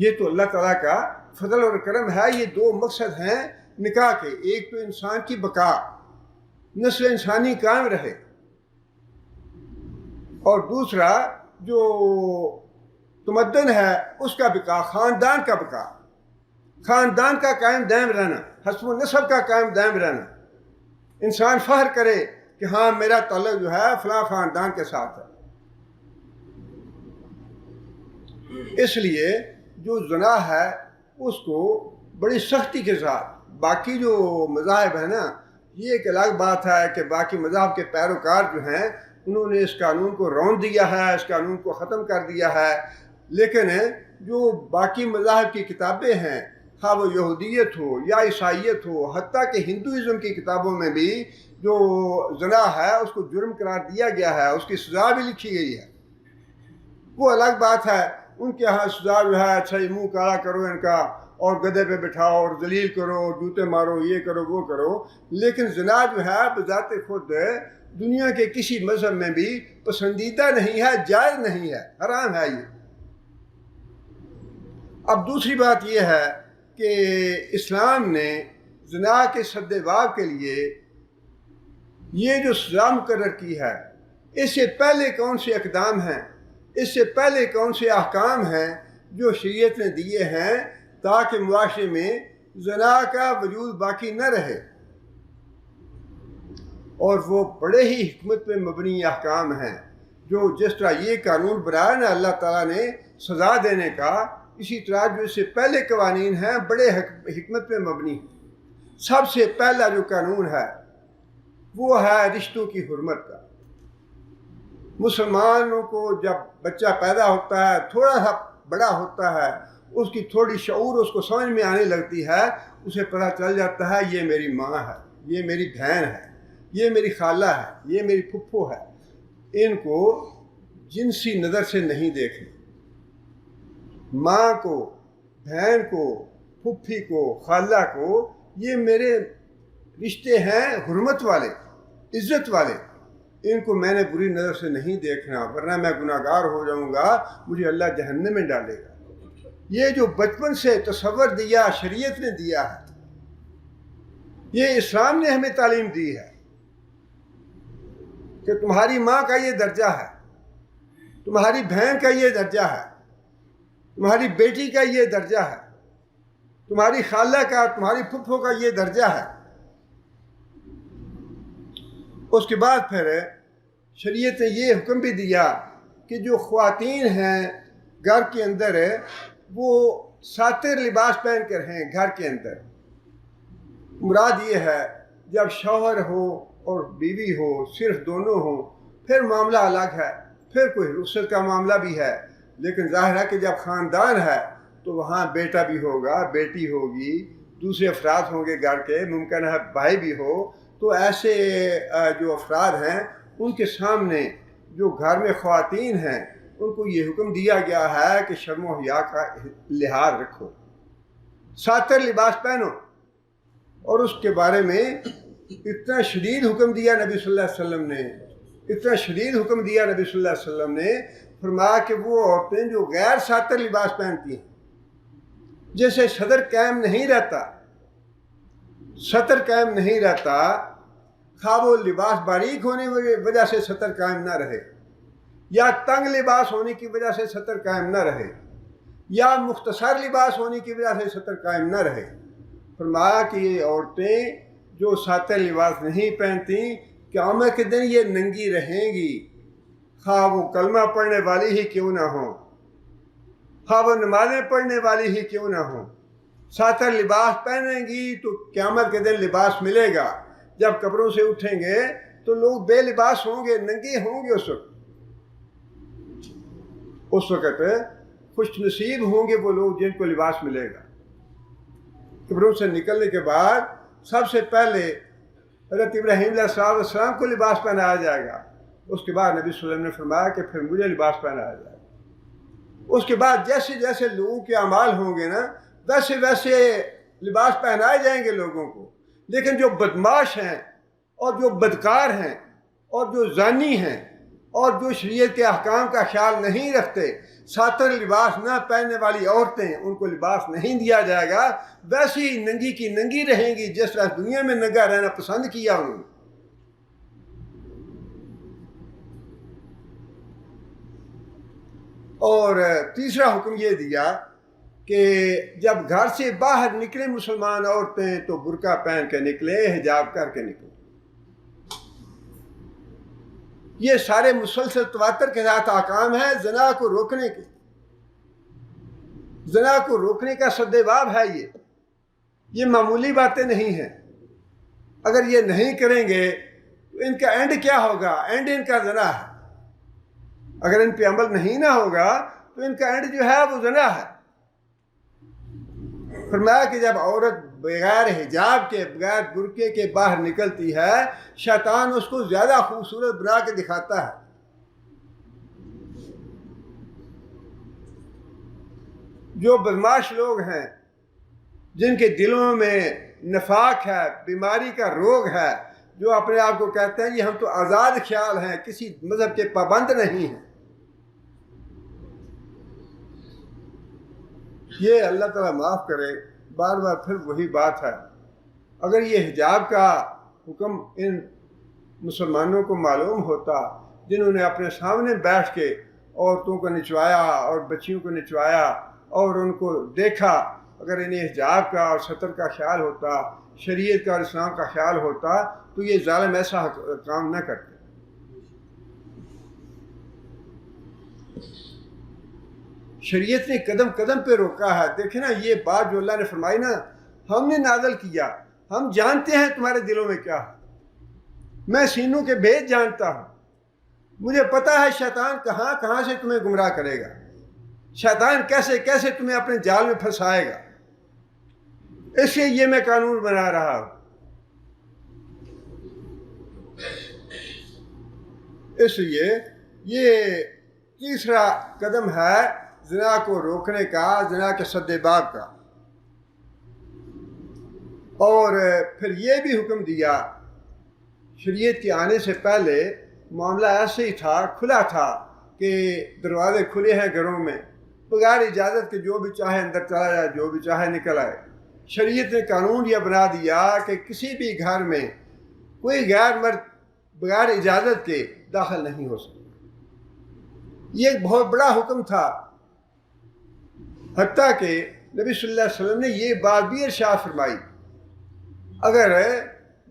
Speaker 2: یہ تو اللہ تعالیٰ کا فضل اور کرم ہے۔ یہ دو مقصد ہیں نکاح کے، ایک تو انسان کی بقا، نسل انسانی قائم رہے، اور دوسرا جو تمدن ہے اس کا بقا، خاندان کا بقا، خاندان کا قائم دائم رہنا، حسب و نسب کا قائم دائم رہنا۔ انسان فخر کرے کہ ہاں میرا تعلق جو ہے فلاں خاندان کے ساتھ ہے۔ اس لیے جو زنا ہے اس کو بڑی سختی کے ساتھ، باقی جو مذاہب ہیں نا یہ ایک الگ بات ہے کہ باقی مذاہب کے پیروکار جو ہیں انہوں نے اس قانون کو رون دیا ہے، اس قانون کو ختم کر دیا ہے، لیکن جو باقی مذاہب کی کتابیں ہیں، خواہ وہ یہودیت ہو یا عیسائیت ہو، حتیٰ کہ ہندوازم کی کتابوں میں بھی جو زنا ہے اس کو جرم قرار دیا گیا ہے، اس کی سزا بھی لکھی گئی ہے۔ وہ الگ بات ہے، ان کے ہاں سزا جو ہے اچھا یہ منہ کالا کرو ان کا اور گدھے پہ بٹھاؤ اور ذلیل کرو اور جوتے مارو، یہ کرو وہ کرو، لیکن زنا جو ہے بذات خود دنیا کے کسی مذہب میں بھی پسندیدہ نہیں ہے، جائز نہیں ہے، حرام ہے یہ۔ اب دوسری بات یہ ہے کہ اسلام نے زنا کے سد باب کے لیے یہ جو سزا مقرر کی ہے، اس سے پہلے کون سے اقدام ہیں، اس سے پہلے کون سے احکام ہیں جو شریعت نے دیے ہیں تاکہ معاشرے میں زنا کا وجود باقی نہ رہے، اور وہ بڑے ہی حکمت پہ مبنی احکام ہیں۔ جو جس طرح یہ قانون بنایا نا اللہ تعالیٰ نے سزا دینے کا، اسی طرح جو اس سے پہلے قوانین ہیں بڑے حکمت پہ مبنی۔ سب سے پہلا جو قانون ہے وہ ہے رشتوں کی حرمت کا۔ مسلمانوں کو جب بچہ پیدا ہوتا ہے، تھوڑا سا بڑا ہوتا ہے، اس کی تھوڑی شعور اس کو سمجھ میں آنے لگتی ہے، اسے پتہ چل جاتا ہے یہ میری ماں ہے، یہ میری بہن ہے، یہ میری خالہ ہے، یہ میری پھپھو ہے۔ ان کو جنسی نظر سے نہیں دیکھنا۔ ماں کو، بہن کو، پھپھی کو، خالہ کو، یہ میرے رشتے ہیں حرمت والے، عزت والے، ان کو میں نے بری نظر سے نہیں دیکھنا، ورنہ میں گناہگار ہو جاؤں گا، مجھے اللہ جہنم میں ڈالے گا۔ یہ جو بچپن سے تصور دیا شریعت نے دیا ہے، یہ اسلام نے ہمیں تعلیم دی ہے کہ تمہاری ماں کا یہ درجہ ہے، تمہاری بہن کا یہ درجہ ہے، تمہاری بیٹی کا یہ درجہ ہے، تمہاری خالہ کا، تمہاری پھپھو کا یہ درجہ ہے۔ اس کے بعد پھر شریعت نے یہ حکم بھی دیا کہ جو خواتین ہیں گھر کے اندر وہ ساتر لباس پہن کر ہیں گھر کے اندر، مراد یہ ہے جب شوہر ہو اور بیوی ہو، صرف دونوں ہوں، پھر معاملہ الگ ہے، پھر کوئی رخصت کا معاملہ بھی ہے، لیکن ظاہر ہے کہ جب خاندان ہے تو وہاں بیٹا بھی ہوگا، بیٹی ہوگی، دوسرے افراد ہوں گے گھر کے، ممکن ہے بھائی بھی ہو، تو ایسے جو افراد ہیں ان کے سامنے جو گھر میں خواتین ہیں ان کو یہ حکم دیا گیا ہے کہ شرم و حیا کا لحاظ رکھو، ساتر لباس پہنو، اور اس کے بارے میں اتنا شدید حکم دیا نبی صلی اللہ علیہ وسلم نے، اتنا شدید حکم دیا نبی صلی اللہ علیہ وسلم نے، فرمایا کہ وہ عورتیں جو غیر ساتر لباس پہنتی ہیں، جیسے صدر قائم نہیں رہتا، سطر قائم نہیں رہتا، خواہ وہ لباس باریک ہونے کی وجہ سے سطر قائم نہ رہے، یا تنگ لباس ہونے کی وجہ سے سطر قائم نہ رہے، یا مختصر لباس ہونے کی وجہ سے سطر قائم نہ رہے، فرمایا کہ یہ عورتیں جو ساتر لباس نہیں پہنتی قیامت کے دن یہ ننگی رہیں گی، خواہ وہ کلمہ پڑھنے والی ہی کیوں نہ ہوں، خواہ وہ نمازیں پڑھنے والی ہی کیوں نہ ہوں، ساتر لباس پہنیں گی تو قیامت کے دن لباس ملے گا، جب قبروں سے اٹھیں گے تو لوگ بے لباس ہوں گے، ننگے ہوں گے، اس وقت خوش نصیب ہوں گے وہ لوگ جن کو لباس ملے گا۔ قبروں سے نکلنے کے بعد سب سے پہلے حضرت ابراہیم علیہ السلام کو لباس پہنایا جائے گا، اس کے بعد نبی صلی اللہ علیہ وسلم نے فرمایا کہ پھر مجھے لباس پہنایا جائے گا، اس کے بعد جیسے جیسے لوگوں کے اعمال ہوں گے نا ویسے ویسے لباس پہنائے جائیں گے لوگوں کو، لیکن جو بدماش ہیں اور جو بدکار ہیں اور جو زانی ہیں اور جو شریعت کے احکام کا خیال نہیں رکھتے، ساتر لباس نہ پہننے والی عورتیں، ان کو لباس نہیں دیا جائے گا، ویسی ننگی کی ننگی رہیں گی جس طرح دنیا میں ننگا رہنا پسند کیا انہوں نے۔ اور تیسرا حکم یہ دیا کہ جب گھر سے باہر نکلے مسلمان عورتیں تو برقع پہن کے نکلے، حجاب کر کے نکلے۔ یہ سارے مسلسل تواتر کے ساتھ احکام ہیں زنا کو روکنے کے، زنا کو روکنے کا سد باب ہے یہ معمولی باتیں نہیں ہیں۔ اگر یہ نہیں کریں گے تو ان کا اینڈ کیا ہوگا؟ اینڈ ان کا زنا ہے۔ اگر ان پہ عمل نہیں نہ ہوگا تو ان کا اینڈ جو ہے وہ زنا ہے۔ فرمایا کہ جب عورت بغیر حجاب کے، بغیر برقعے کے باہر نکلتی ہے، شیطان اس کو زیادہ خوبصورت بنا کے دکھاتا ہے۔ جو بدماش لوگ ہیں جن کے دلوں میں نفاق ہے، بیماری کا روگ ہے، جو اپنے آپ کو کہتے ہیں یہ ہم تو آزاد خیال ہیں، کسی مذہب کے پابند نہیں ہیں، یہ اللہ تعالیٰ معاف کرے، بار بار پھر وہی بات ہے۔ اگر یہ حجاب کا حکم ان مسلمانوں کو معلوم ہوتا جنہوں نے اپنے سامنے بیٹھ کے عورتوں کو نچوایا اور بچیوں کو نچوایا اور ان کو دیکھا، اگر انہیں حجاب کا اور ستر کا خیال ہوتا، شریعت کا اور اسلام کا خیال ہوتا تو یہ ظالم ایسا کام نہ کرتے۔ شریعت نے قدم قدم پہ روکا ہے۔ دیکھیں نا یہ بات جو اللہ نے فرمائی نا، ہم نے نازل کیا، ہم جانتے ہیں تمہارے دلوں میں کیا ہے، میں سینوں کے بھید جانتا ہوں، مجھے پتا ہے شیطان کہاں کہاں سے تمہیں گمراہ کرے گا، شیطان کیسے کیسے تمہیں اپنے جال میں پھنسائے گا، اس لیے یہ میں قانون بنا رہا ہوں۔ اس لیے یہ تیسرا قدم ہے زنا کو روکنے کا، زنا کے سد باب کا۔ اور پھر یہ بھی حکم دیا، شریعت کے آنے سے پہلے معاملہ ایسے ہی تھا، کھلا تھا کہ دروازے کھلے ہیں گھروں میں، بغیر اجازت کے جو بھی چاہے اندر چلا جائے، جو بھی چاہے نکل آئے۔ شریعت نے قانون یہ بنا دیا کہ کسی بھی گھر میں کوئی غیر مرد بغیر اجازت کے داخل نہیں ہو سکتا۔ یہ ایک بہت بڑا حکم تھا، حتیٰ کہ نبی صلی اللہ علیہ وسلم نے یہ بات بھی ارشاد فرمائی، اگر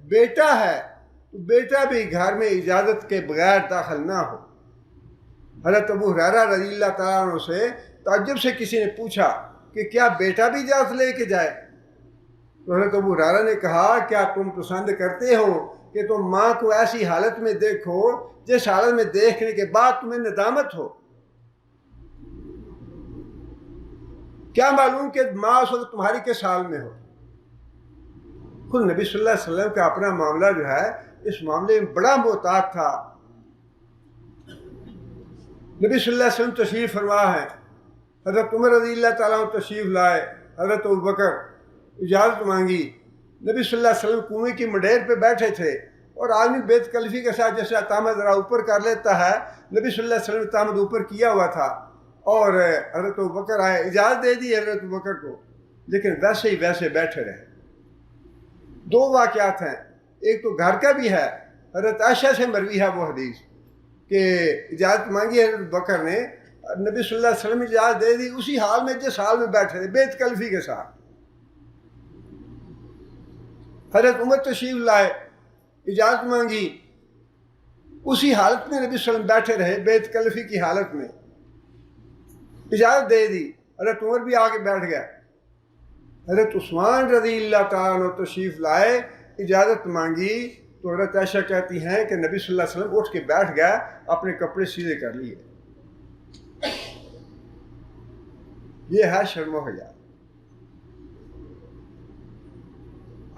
Speaker 2: بیٹا ہے تو بیٹا بھی گھر میں اجازت کے بغیر داخل نہ ہو۔ حضرت ابو ہریرہ رضی اللہ تعالیٰ عنہ سے تعجب سے کسی نے پوچھا کہ کیا بیٹا بھی اجازت لے کے جائے؟ تو حضرت ابو ہریرہ نے کہا کیا تم پسند کرتے ہو کہ تم ماں کو ایسی حالت میں دیکھو جس حالت میں دیکھنے کے بعد تمہیں ندامت ہو؟ کیا معلوم کہ ماں اس وقت تمہاری کس حال میں ہو؟ خود نبی صلی اللہ علیہ وسلم کا اپنا معاملہ جو ہے اس معاملے میں بڑا محتاط تھا۔ نبی صلی اللہ علیہ وسلم تشریف فرما ہے، حضرت عمر رضی اللہ تعالیٰ عنہ تشریف لائے، حضرت ابوبکر اجازت مانگی، نبی صلی اللہ علیہ وسلم کنویں کی مڈیر پہ بیٹھے تھے اور آدمی بیت کلفی کے ساتھ جیسے تامد ذرا اوپر کر لیتا ہے، نبی صلی اللہ علیہ وسلم نے تامد اوپر کیا ہوا تھا اور حضرت ابوبکر آئے، اجازت دے دی حضرت ابوبکر کو، لیکن ویسے ہی ویسے بیٹھے رہے۔ دو واقعات ہیں، ایک تو گھر کا بھی ہے، حضرت عائشہ سے مروی ہے وہ حدیث کہ اجازت مانگی حضرت ابوبکر نے، نبی صلی اللہ علیہ وسلم نے اجازت دے دی اسی حال میں جس حال میں بیٹھے تھے بیت کلفی کے ساتھ۔ حضرت عمر تشریف لائے، اجازت مانگی، اسی حالت میں نبی صلی اللہ علیہ وسلم بیٹھے رہے بیت کلفی کی حالت میں، اجازت دے دی، حضرت عمر بھی آگے بیٹھ گیا۔ حضرت عثمان رضی اللہ تعالیٰ عنہ تشریف لائے، اجازت مانگی تو حضرت عائشہ کہتی ہیں کہ نبی صلی اللہ علیہ وسلم اٹھ کے بیٹھ گیا، اپنے کپڑے سیدھے کر لیے۔ یہ ہے شرم و حیا۔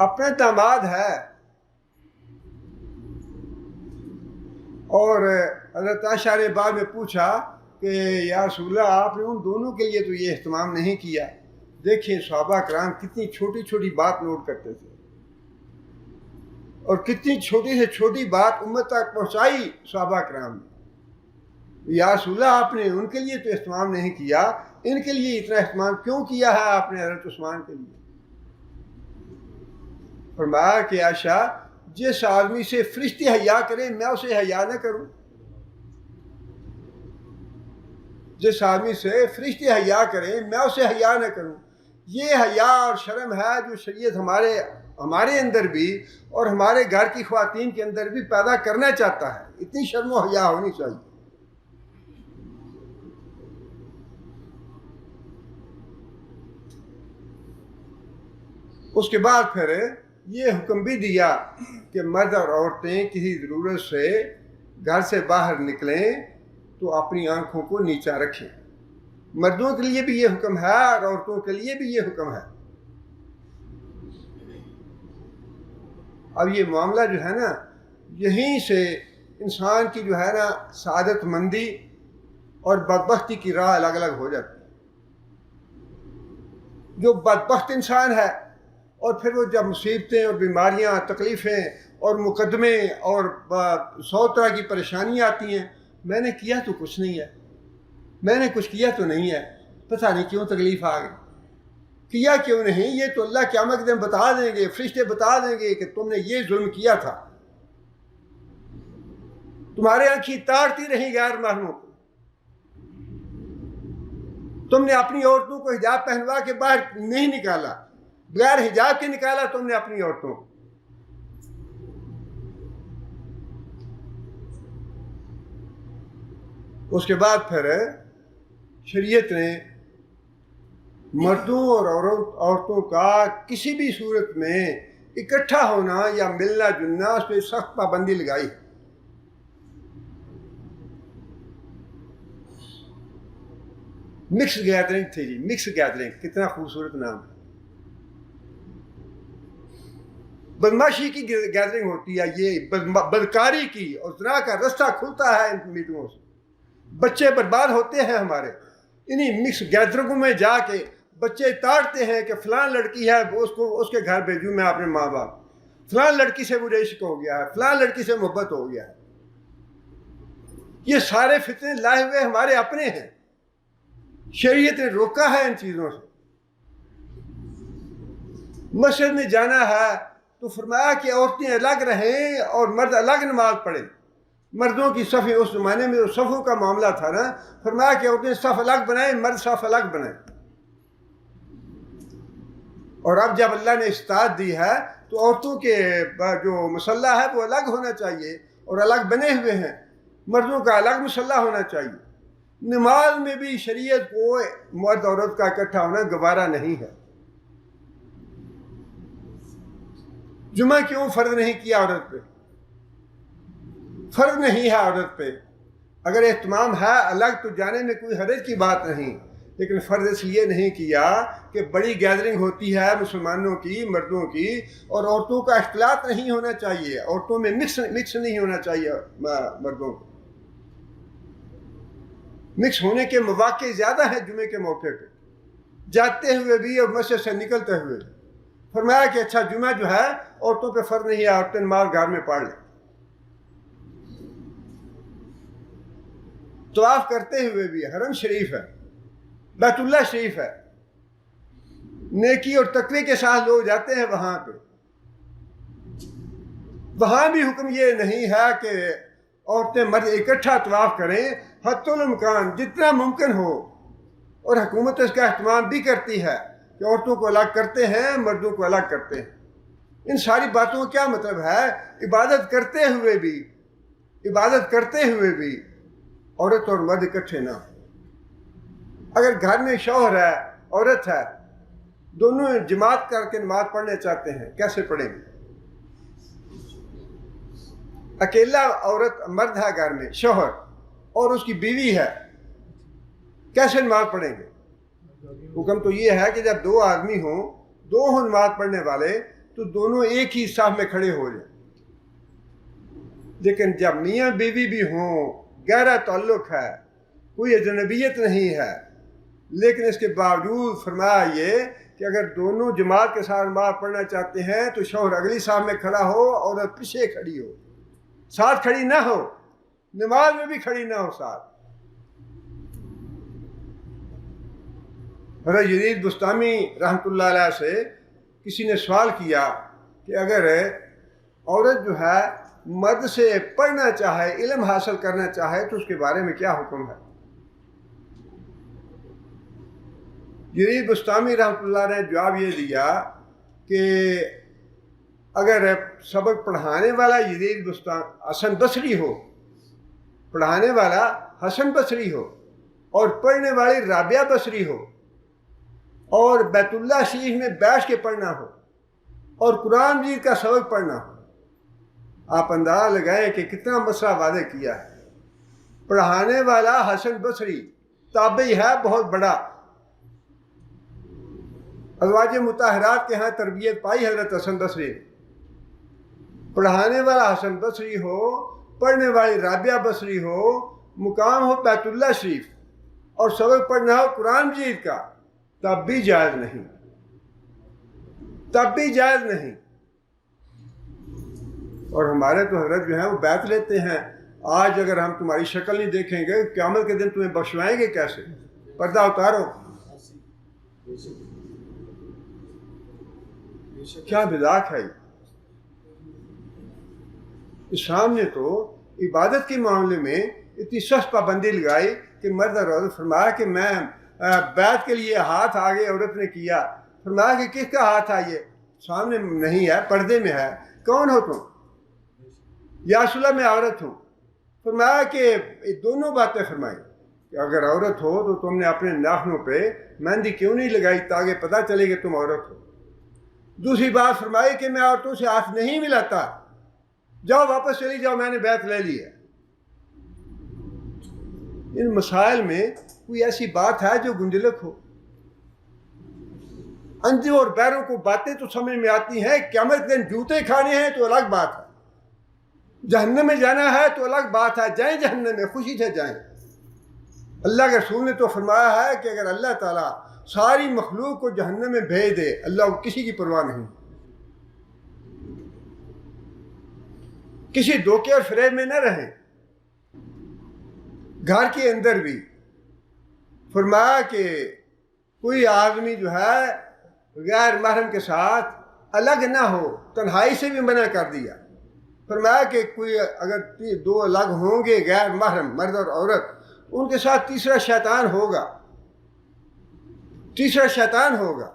Speaker 2: اپنا داماد ہے اور حضرت عائشہ نے بعد میں پوچھا کہ یا رسول اللہ آپ نے ان دونوں کے لیے تو یہ اہتمام نہیں کیا۔ دیکھیں صحابہ کرام کتنی چھوٹی چھوٹی بات نوٹ کرتے تھے اور کتنی چھوٹی سے چھوٹی بات امت تک پہنچائی صحابہ کرام نے۔ یا رسول اللہ آپ نے ان کے لیے تو اہتمام نہیں کیا، ان کے لیے اتنا اہتمام کیوں کیا ہے آپ نے حضرت عثمان کے لیے؟ فرمایا کہ عائشہ جس آدمی سے فرشتے حیا کریں میں اسے حیا نہ کروں، جس آدمی سے فرشتے حیا کریں میں اسے حیا نہ کروں۔ یہ حیا اور شرم ہے جو شریعت ہمارے اندر بھی اور ہمارے گھر کی خواتین کے اندر بھی پیدا کرنا چاہتا ہے۔ اتنی شرم و حیا ہونی چاہیے۔ اس کے بعد پھر یہ حکم بھی دیا کہ مرد اور عورتیں کسی ضرورت سے گھر سے باہر نکلیں تو اپنی آنکھوں کو نیچا رکھیں۔ مردوں کے لیے بھی یہ حکم ہے اور عورتوں کے لیے بھی یہ حکم ہے۔ اب یہ معاملہ جو ہے نا یہیں سے انسان کی جو ہے نا سعادت مندی اور بدبختی کی راہ الگ الگ ہو جاتی ہے۔ جو بدبخت انسان ہے اور پھر وہ جب مصیبتیں اور بیماریاں تکلیفیں اور مقدمے اور 100 طرح کی پریشانیاں آتی ہیں، میں نے کیا تو کچھ نہیں ہے، میں نے کچھ کیا تو نہیں ہے، پتہ نہیں کیوں تکلیف آ گئی، کیا کیوں نہیں، یہ تو اللہ قیامت کے دن بتا دیں گے، فرشتے بتا دیں گے کہ تم نے یہ ظلم کیا تھا، تمہارے آنکھیں تاڑتی رہیں غیر محرموں کو، تم نے اپنی عورتوں کو حجاب پہنوا کے باہر نہیں نکالا، بغیر حجاب کے نکالا تم نے اپنی عورتوں کو۔ اس کے بعد پھر شریعت نے مردوں اور عورتوں کا کسی بھی صورت میں اکٹھا ہونا یا ملنا جلنا اس پہ سخت پابندی لگائی۔ مکس گیدرنگ تھی جی، مکس گیدرنگ، کتنا خوبصورت نام ہے۔ بدماشی کی گیدرنگ ہوتی ہے، یہ بدکاری کی، اور زنا کا رستہ کھلتا ہے ان میٹنگوں سے، بچے برباد ہوتے ہیں ہمارے انہی مکس گیدرنگوں میں جا کے۔ بچے تاڑتے ہیں کہ فلاں لڑکی ہے اس کے گھر بھیجوں میں اپنے ماں باپ، فلاں لڑکی سے مجھے عشق ہو گیا ہے، فلاں لڑکی سے محبت ہو گیا ہے۔ یہ سارے فتنے لائے ہوئے ہمارے اپنے ہیں، شریعت نے روکا ہے ان چیزوں سے۔ مسجد میں جانا ہے تو فرمایا کہ عورتیں الگ رہیں اور مرد الگ نماز پڑھیں۔ مردوں کی صف، اس زمانے میں جو صفوں کا معاملہ تھا نا، فرمایا کہ عورتیں صف الگ بنائیں، مرد صف الگ بنائیں۔ اور اب جب اللہ نے استطاعت دی ہے تو عورتوں کے جو مصلی ہے وہ الگ ہونا چاہیے اور الگ بنے ہوئے ہیں، مردوں کا الگ مصلی ہونا چاہیے۔ نماز میں بھی شریعت کو مرد عورت کا اکٹھا ہونا گوارا نہیں ہے۔ جمعہ کیوں فرض نہیں کیا عورت پہ؟ فرض نہیں ہے عورت پہ، اگر اہتمام ہے الگ تو جانے میں کوئی حرج کی بات نہیں، لیکن فرض اس لیے نہیں کیا کہ بڑی گیدرنگ ہوتی ہے مسلمانوں کی، مردوں کی، اور عورتوں کا اختلاط نہیں ہونا چاہیے، عورتوں میں مکس نہیں ہونا چاہیے، مردوں کو مکس ہونے کے مواقع زیادہ ہیں جمعے کے موقع پہ، جاتے ہوئے بھی اور مسجد سے نکلتے ہوئے۔ فرمایا کہ اچھا جمعہ جو ہے عورتوں پہ فرض نہیں ہے، عورتیں نماز گھر میں پڑھ لیں۔ طواف کرتے ہوئے بھی حرم شریف ہے، بیت اللہ شریف ہے، نیکی اور تقوی کے ساتھ لوگ جاتے ہیں وہاں پہ، وہاں بھی حکم یہ نہیں ہے کہ عورتیں مرد اکٹھا طواف کریں، حتی الامکان جتنا ممکن ہو، اور حکومت اس کا اہتمام بھی کرتی ہے کہ عورتوں کو الگ کرتے ہیں، مردوں کو الگ کرتے ہیں۔ ان ساری باتوں کا کیا مطلب ہے؟ عبادت کرتے ہوئے بھی عورت اور مرد اکٹھے نہ ہو۔ اگر گھر میں شوہر ہے، عورت ہے، دونوں جماعت کر کے نماز پڑھنے چاہتے ہیں، کیسے پڑھیں گے؟ اکیلا عورت مرد ہے گھر میں، شوہر اور اس کی بیوی ہے، کیسے نماز پڑھیں گے؟ حکم تو یہ ہے کہ جب دو آدمی ہوں، دو ہوں نماز پڑھنے والے، تو دونوں ایک ہی صف میں کھڑے ہو جائیں۔ لیکن جب میاں بیوی بھی ہوں، گہرا تعلق ہے، کوئی اجنبیت نہیں ہے، لیکن اس کے باوجود فرمایا یہ کہ اگر دونوں جماعت کے ساتھ نماز پڑھنا چاہتے ہیں تو شوہر اگلی صف میں کھڑا ہو، عورت پیچھے کھڑی ہو، ساتھ کھڑی نہ ہو، نماز میں بھی کھڑی نہ ہو ساتھ۔ حضرت یزید بستامی رحمۃ اللہ علیہ سے کسی نے سوال کیا کہ اگر عورت جو ہے مرد سے پڑھنا چاہے، علم حاصل کرنا چاہے، تو اس کے بارے میں کیا حکم ہے؟ یزید بستامی رحمۃ اللہ نے جواب یہ دیا کہ اگر سبق پڑھانے والا یزید حسن بصری ہو، پڑھانے والا حسن بصری ہو، اور پڑھنے والی رابعہ بصری ہو، اور بیت اللہ شریف میں بیٹھ کے پڑھنا ہو، اور قرآن مجید کا سبق پڑھنا ہو، آپ اندازہ لگائیں کہ کتنا مسئلہ واضح کیا ہے۔ پڑھانے والا حسن بصری تابعی ہے بہت بڑا، ازواج مطہرات کے ہاں تربیت پائی حضرت حسن بصری۔ پڑھانے والا حسن بصری ہو، پڑھنے والی رابعہ بصری ہو، مقام ہو بیت اللہ شریف، اور سبق پڑھنا ہو قرآن مجید کا، تب بھی جائز نہیں، تب بھی جائز نہیں۔ اور ہمارے تو حضرت جو ہیں وہ بیعت لیتے ہیں، آج اگر ہم تمہاری شکل نہیں دیکھیں گے، قیامت کے دن تمہیں بخشوائیں گے کیسے؟ پردہ اتارو۔ کیا مذاق ہے؟ اسلام نے تو عبادت کے معاملے میں اتنی سخت پابندی لگائی کہ مرد اور عورت، فرمایا کہ میں بیعت کے لیے ہاتھ آگے عورت نے کیا، فرمایا کہ کس کا ہاتھ ہے؟ یہ سامنے نہیں ہے، پردے میں ہے، کون ہو تم؟ یا رسول اللہ میں عورت ہوں۔ فرمایا کہ دونوں باتیں فرمائی کہ اگر عورت ہو تو تم نے اپنے ناخنوں پہ مہندی کیوں نہیں لگائی تاکہ پتہ چلے کہ تم عورت ہو؟ دوسری بات فرمائی کہ میں عورتوں سے ہاتھ نہیں ملاتا، جاؤ واپس چلی جاؤ، میں نے بیعت لے لی ہے۔ ان مسائل میں کوئی ایسی بات ہے جو گنجلک ہو؟ انجو اور بیروں کو باتیں تو سمجھ میں آتی ہیں، قیامت کے دن جوتے کھانے ہیں تو الگ بات ہے، جہنم میں جانا ہے تو الگ بات ہے، جائیں جہنم میں، خوشی سے جائیں۔ اللہ کے رسول نے تو فرمایا ہے کہ اگر اللہ تعالیٰ ساری مخلوق کو جہنم میں بھیج دے، اللہ کو کسی کی پرواہ نہیں، کسی دھوکے اور فریب میں نہ رہیں۔ گھر کے اندر بھی فرمایا کہ کوئی آدمی جو ہے غیر محرم کے ساتھ الگ نہ ہو، تنہائی سے بھی منع کر دیا۔ فرمایا کہ کوئی اگر دو الگ ہوں گے غیر محرم مرد اور عورت، ان کے ساتھ تیسرا شیطان ہوگا، تیسرا شیطان ہوگا۔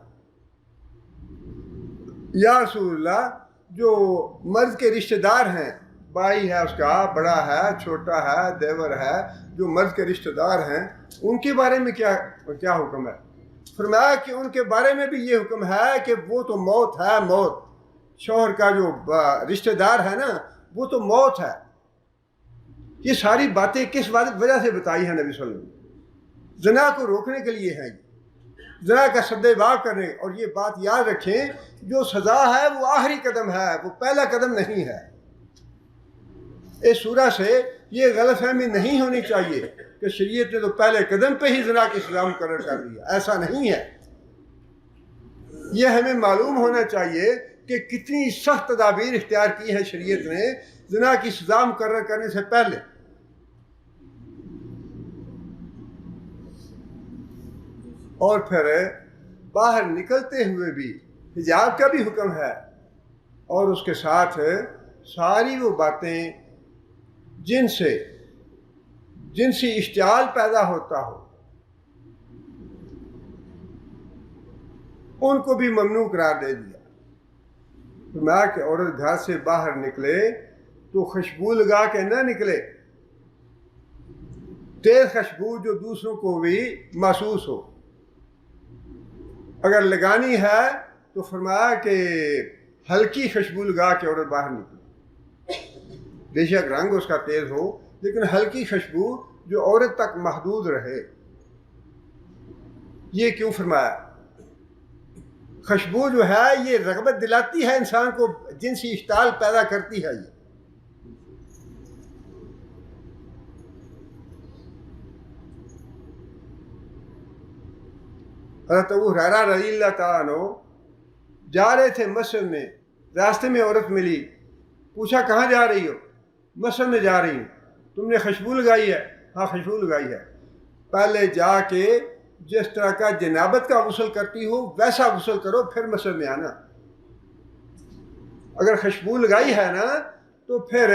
Speaker 2: یا رسول اللہ، جو مرد کے رشتہ دار ہیں، بھائی ہے اس کا، بڑا ہے، چھوٹا ہے، دیور ہے، جو مرد کے رشتہ دار ہیں، ان کے بارے میں کیا حکم ہے؟ فرمایا کہ ان کے بارے میں بھی یہ حکم ہے کہ وہ تو موت ہے، موت، شوہر کا جو رشتہ دار ہے نا وہ تو موت ہے. یہ ساری باتیں کس وجہ سے بتائی ہیں نبی صلی اللہ علیہ وسلم؟ زنا کو روکنے کے لیے ہے، زنا کا سد باب کرنے. اور یہ بات یاد رکھیں، جو سزا ہے وہ آخری قدم ہے، وہ پہلا قدم نہیں ہے. اس سورہ سے یہ غلط فہمی نہیں ہونی چاہیے کہ شریعت نے تو پہلے قدم پہ ہی زنا کی سزا مقرر کر دیا. ایسا نہیں ہے. یہ ہمیں معلوم ہونا چاہیے کہ کتنی سخت تدابیر اختیار کی ہے شریعت نے زنا کی سزا مقرر کرنے سے پہلے. اور پھر باہر نکلتے ہوئے بھی حجاب کا بھی حکم ہے، اور اس کے ساتھ ساری وہ باتیں جن سے جنسی اشتعال پیدا ہوتا ہو ان کو بھی ممنوع قرار دے دیا. فرمایا کہ عورت گھر سے باہر نکلے تو خوشبو لگا کے نہ نکلے، تیز خوشبو جو دوسروں کو بھی محسوس ہو. اگر لگانی ہے تو فرمایا کہ ہلکی خوشبو لگا کے عورت باہر نکلے، بے شک رنگ اس کا تیز ہو لیکن ہلکی خوشبو جو عورت تک محدود رہے. یہ کیوں فرمایا؟ خوشبو جو ہے یہ رغبت دلاتی ہے انسان کو، جنسی اشتعال پیدا کرتی ہے. یہ حضرت ابو ہریرہ رضی اللہ تعالیٰ عنہ جا رہے تھے مسجد میں، راستے میں عورت ملی، پوچھا کہاں جا رہی ہو؟ مسجد میں جا رہی ہوں. تم نے خوشبو لگائی ہے؟ ہاں خوشبو لگائی ہے. پہلے جا کے جس طرح کا جنابت کا غسل کرتی ہو ویسا غسل کرو، پھر مسجد میں آنا. اگر خوشبو لگائی ہے نا تو پھر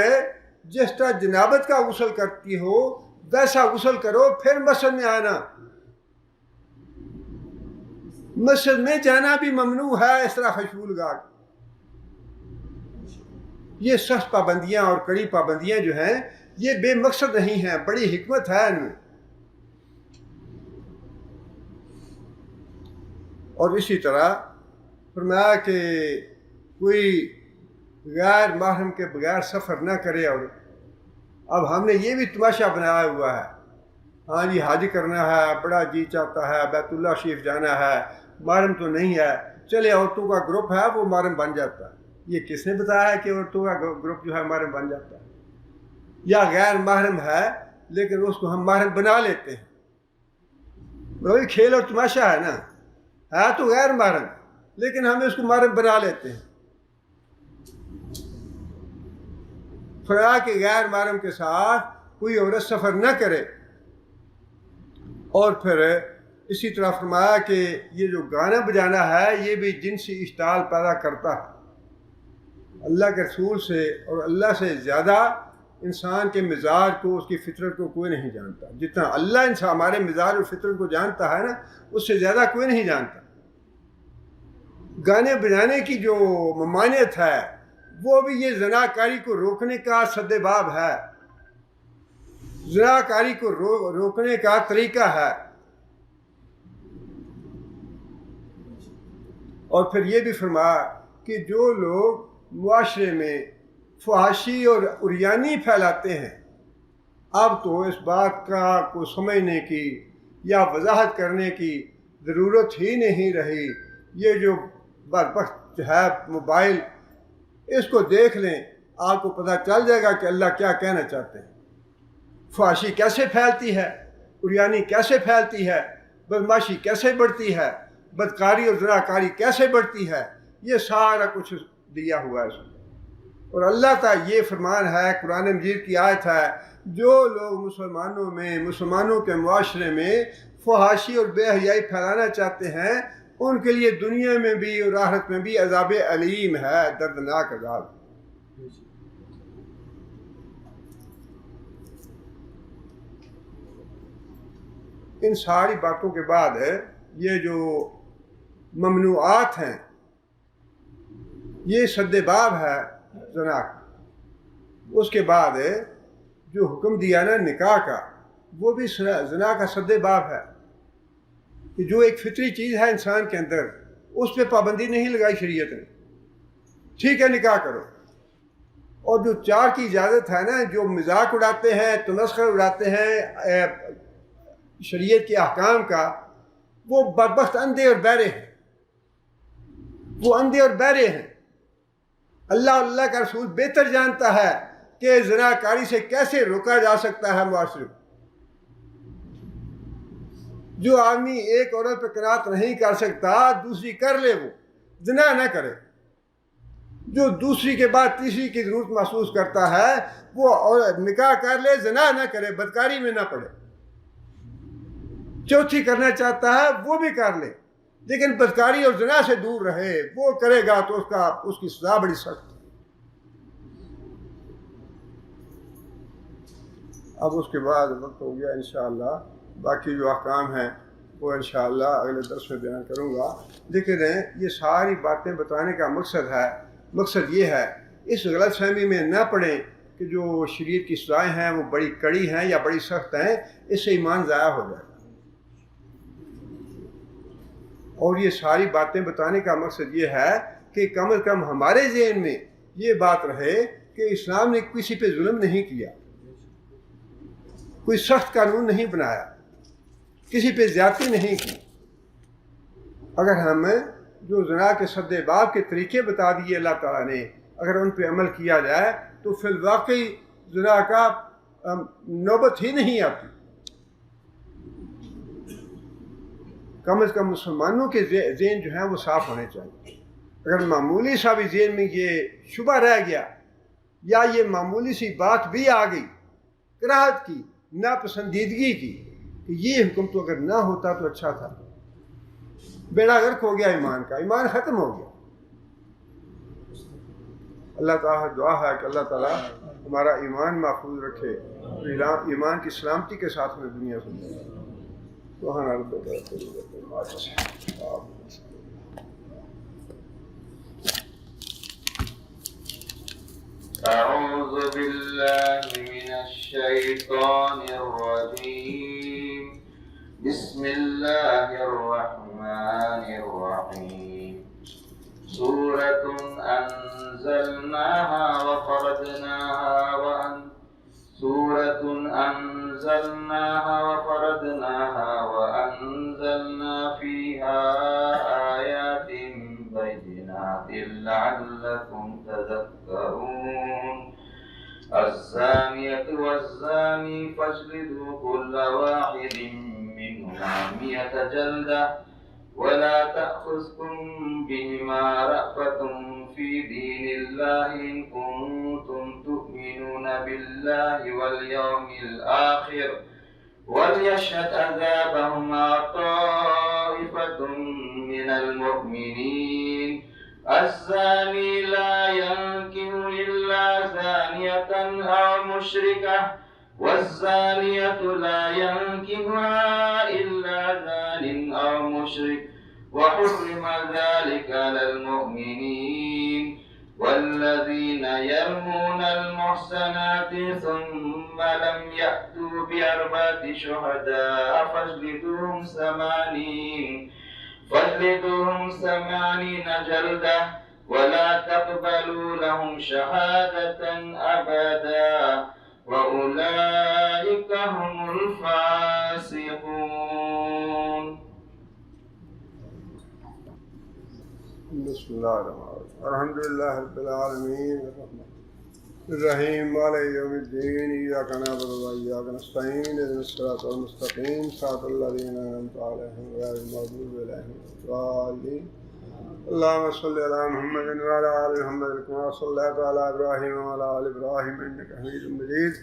Speaker 2: جس طرح جنابت کا غسل کرتی ہو ویسا غسل کرو، پھر مسجد میں آنا. مسجد میں جانا بھی ممنوع ہے اس طرح خوشبو لگا کے. یہ سخت پابندیاں اور کڑی پابندیاں جو ہیں یہ بے مقصد نہیں ہیں، بڑی حکمت ہے ان میں. اور اسی طرح فرمایا کہ کوئی غیر محرم کے بغیر سفر نہ کرے. اور اب ہم نے یہ بھی تماشا بنایا ہوا ہے، ہاں جی حج کرنا ہے، بڑا جی چاہتا ہے بیت اللہ شریف جانا ہے، محرم تو نہیں ہے، چلے عورتوں کا گروپ ہے وہ محرم بن جاتا ہے. یہ کس نے بتایا ہے کہ عورتوں کا گروپ جو ہے محرم بن جاتا ہے؟ یا غیر محرم ہے لیکن اس کو ہم محرم بنا لیتے ہیں. وہی کھیل اور تماشا ہے نا، ہے تو غیر محرم لیکن ہم اس کو محرم بنا لیتے ہیں. فرمایا کہ غیر محرم کے ساتھ کوئی عورت سفر نہ کرے. اور پھر اسی طرح فرمایا کہ یہ جو گانا بجانا ہے یہ بھی جنسی اشتعال پیدا کرتا ہے. اللہ کے رسول سے اور اللہ سے زیادہ انسان کے مزاج کو، اس کی فطرت کو کوئی نہیں جانتا. جتنا اللہ انسان ہمارے مزاج اور فطرت کو جانتا ہے نا اس سے زیادہ کوئی نہیں جانتا. گانے بجانے کی جو ممانعت ہے وہ بھی یہ زناکاری کو روکنے کا سد باب ہے، زناکاری کو روکنے کا طریقہ ہے. اور پھر یہ بھی فرمایا کہ جو لوگ معاشرے میں فحاشی اور عریانی پھیلاتے ہیں، اب تو اس بات کا کو سمجھنے کی یا وضاحت کرنے کی ضرورت ہی نہیں رہی. یہ جو بدبخت ہے موبائل، اس کو دیکھ لیں آپ کو پتہ چل جائے گا کہ اللہ کیا کہنا چاہتے ہیں. فحاشی کیسے پھیلتی ہے، عریانی کیسے پھیلتی ہے، بدماشی کیسے بڑھتی ہے، بدکاری اور زناکاری کیسے بڑھتی ہے، یہ سارا کچھ دیا ہوا ہے اس میں. اور اللہ کا یہ فرمان ہے، قرآن مجید کی آیت ہے، جو لوگ مسلمانوں کے معاشرے میں فحاشی اور بے حیائی پھیلانا چاہتے ہیں ان کے لیے دنیا میں بھی اور آخرت میں بھی عذاب علیم ہے، دردناک عذاب. ان ساری باتوں کے بعد یہ جو ممنوعات ہیں یہ سد باب ہے زنا کا. اس کے بعد جو حکم دیا نا نکاح کا وہ بھی زنا کا سد باب ہے کہ جو ایک فطری چیز ہے انسان کے اندر اس پہ پابندی نہیں لگائی شریعت نے. ٹھیک ہے نکاح کرو. اور جو 4 کی اجازت ہے نا، جو مذاق اڑاتے ہیں، تمسخر اڑاتے ہیں شریعت کے احکام کا، وہ بدبخت اندھے اور بہرے ہیں. وہ اندھے اور بہرے ہیں. اللہ کا رسول بہتر جانتا ہے کہ زناکاری سے کیسے روکا جا سکتا ہے معاشرے کو. جو آدمی ایک عورت پہ قناعت نہیں کر سکتا، دوسری کر لے، وہ زنا نہ کرے. جو دوسری کے بعد تیسری کی ضرورت محسوس کرتا ہے، وہ نکاح کر لے، زنا نہ کرے، بدکاری میں نہ پڑے. چوتھی کرنا چاہتا ہے وہ بھی کر لے، لیکن بدکاری اور زنا سے دور رہے. وہ کرے گا تو اس کی سزا بڑی سخت ہے. اب اس کے بعد وقت ہو گیا، انشاءاللہ باقی جو احکام ہیں وہ انشاءاللہ اگلے درس میں بیان کروں گا. لیکن یہ ساری باتیں بتانے کا مقصد یہ ہے، اس غلط فہمی میں نہ پڑیں کہ جو شریعت کی سزائیں ہیں وہ بڑی کڑی ہیں یا بڑی سخت ہیں، اس سے ایمان ضائع ہو جائے. اور یہ ساری باتیں بتانے کا مقصد یہ ہے کہ کم از کم ہمارے ذہن میں یہ بات رہے کہ اسلام نے کسی پہ ظلم نہیں کیا، کوئی سخت قانون نہیں بنایا، کسی پہ زیادتی نہیں کی. اگر ہم جو زنا کے سد باب کے طریقے بتا دیے اللہ تعالیٰ نے، اگر ان پہ عمل کیا جائے تو فی الواقع زنا کا نوبت ہی نہیں آتی. کم از کم مسلمانوں کے ذہن جو ہیں وہ صاف ہونے چاہیے. اگر معمولی سا بھی ذہن میں یہ شبہ رہ گیا یا یہ معمولی سی بات بھی آ گئی کراہت کی، ناپسندیدگی کی، کہ یہ حکم تو اگر نہ ہوتا تو اچھا تھا، بیڑا غرق ہو گیا ایمان کا، ایمان ختم ہو گیا. اللہ تعالیٰ دعا ہے کہ اللہ تعالیٰ ہمارا ایمان محفوظ رکھے، ایمان کی سلامتی کے ساتھ میں دنیا سے.
Speaker 3: أعوذ بالله من الشيطان الرجيم. بسم الله الرحمن الرحيم. سورة أنزلناها وفرضناها وأنزلنا فيها آيات بينات لعلكم تذكرون. الزانية والزاني فاجلدوا كل واحد منهما 100 جلدة ولا تأخذكم بهما رأفة في دين الله إن كنتم تؤمنون بالله واليوم الآخر وليشهد عذابهما طائفة من المؤمنين. الزاني لا ينكح إلا زانية أو مشركة والزانية لا ينكحها إلا زان أو مشرك وحرم ذلك على المؤمنين. والذين يرمون المحصنات ثم لم يأتوا ب4 شهداء فاجلدوهم 80 جلدة ولا تقبلوا لهم شهادة أبدا وأولئك هم الفاسقون.
Speaker 2: بسم اللہ الرحمن الرحیم. الحمد للہ رب العالمین الرحیم مالک یوم الدین. ایاک نعبد و ایاک نستعین اهدنا الصراط المستقیم صراط الذین انعمت علیہم غیر المغضوب علیہم ولا الضالین. اللهم صل على محمد وعلى آل محمد كما صليت على إبراهيم وعلى آل إبراهيم إنك حميد مجيد.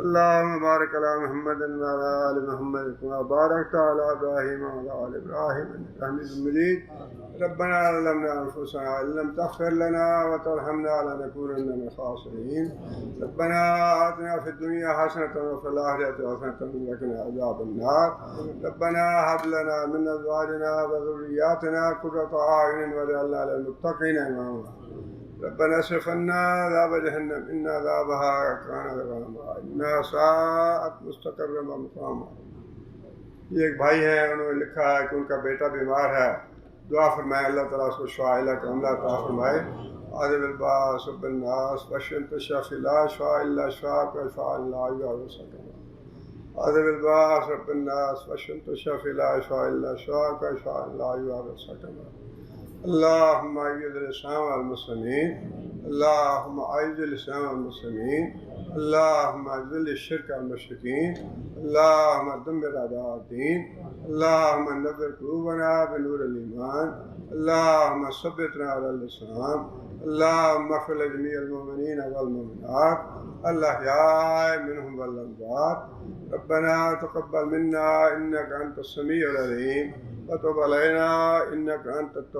Speaker 2: اللهم بارك على محمد وعلى آل محمد كما باركت على إبراهيم وعلى آل إبراهيم إنك حميد مجيد. ربنا ظلمنا أنفسنا وإن لم تغفر لنا وترحمنا لنكونن من الخاسرين. ربنا آتنا في الدنيا حسنة وفي الآخرة حسنة وقنا عذاب النار. ربنا هب لنا من أزواجنا وذرياتنا قرة أعين واجعلنا للمتقين إماما. ربنا اصرف عنا عذاب جهنم إن عذابها كان غراما إنها ساءت مستقرا ومقاما. یہ ایک بھائی ہیں، انہوں نے لکھا ہے کہ ان کا بیٹا بیمار ہے، دعا فرمائے اللہ تعالیٰ اس کو شفا عاجلہ کا عملہ عطا فرمائے عذب الباس رب الناس واشف أنت الشافي لا شفاء إلا شفاءك وشفاء لا يغادر سقما عذب الباس رب الناس واشف أنت الشافي لا شفاء إلا شفاءك وشفاء لا يغادر سقما اللهم أعز الإسلام والمسلمين اللهم أعز الإسلام والمسلمين اللهم أذل الشرك والمشركين اللهم دمر أعداء الدين اللهم نور قلوبنا بنور الإيمان اللهم ثبتنا على الإسلام اللهم اغفر لجميع المؤمنين والمؤمنات الأحياء منهم والأموات ربنا تقبل منا إنك أنت السميع العليم وتب علينا إنك أنت التواب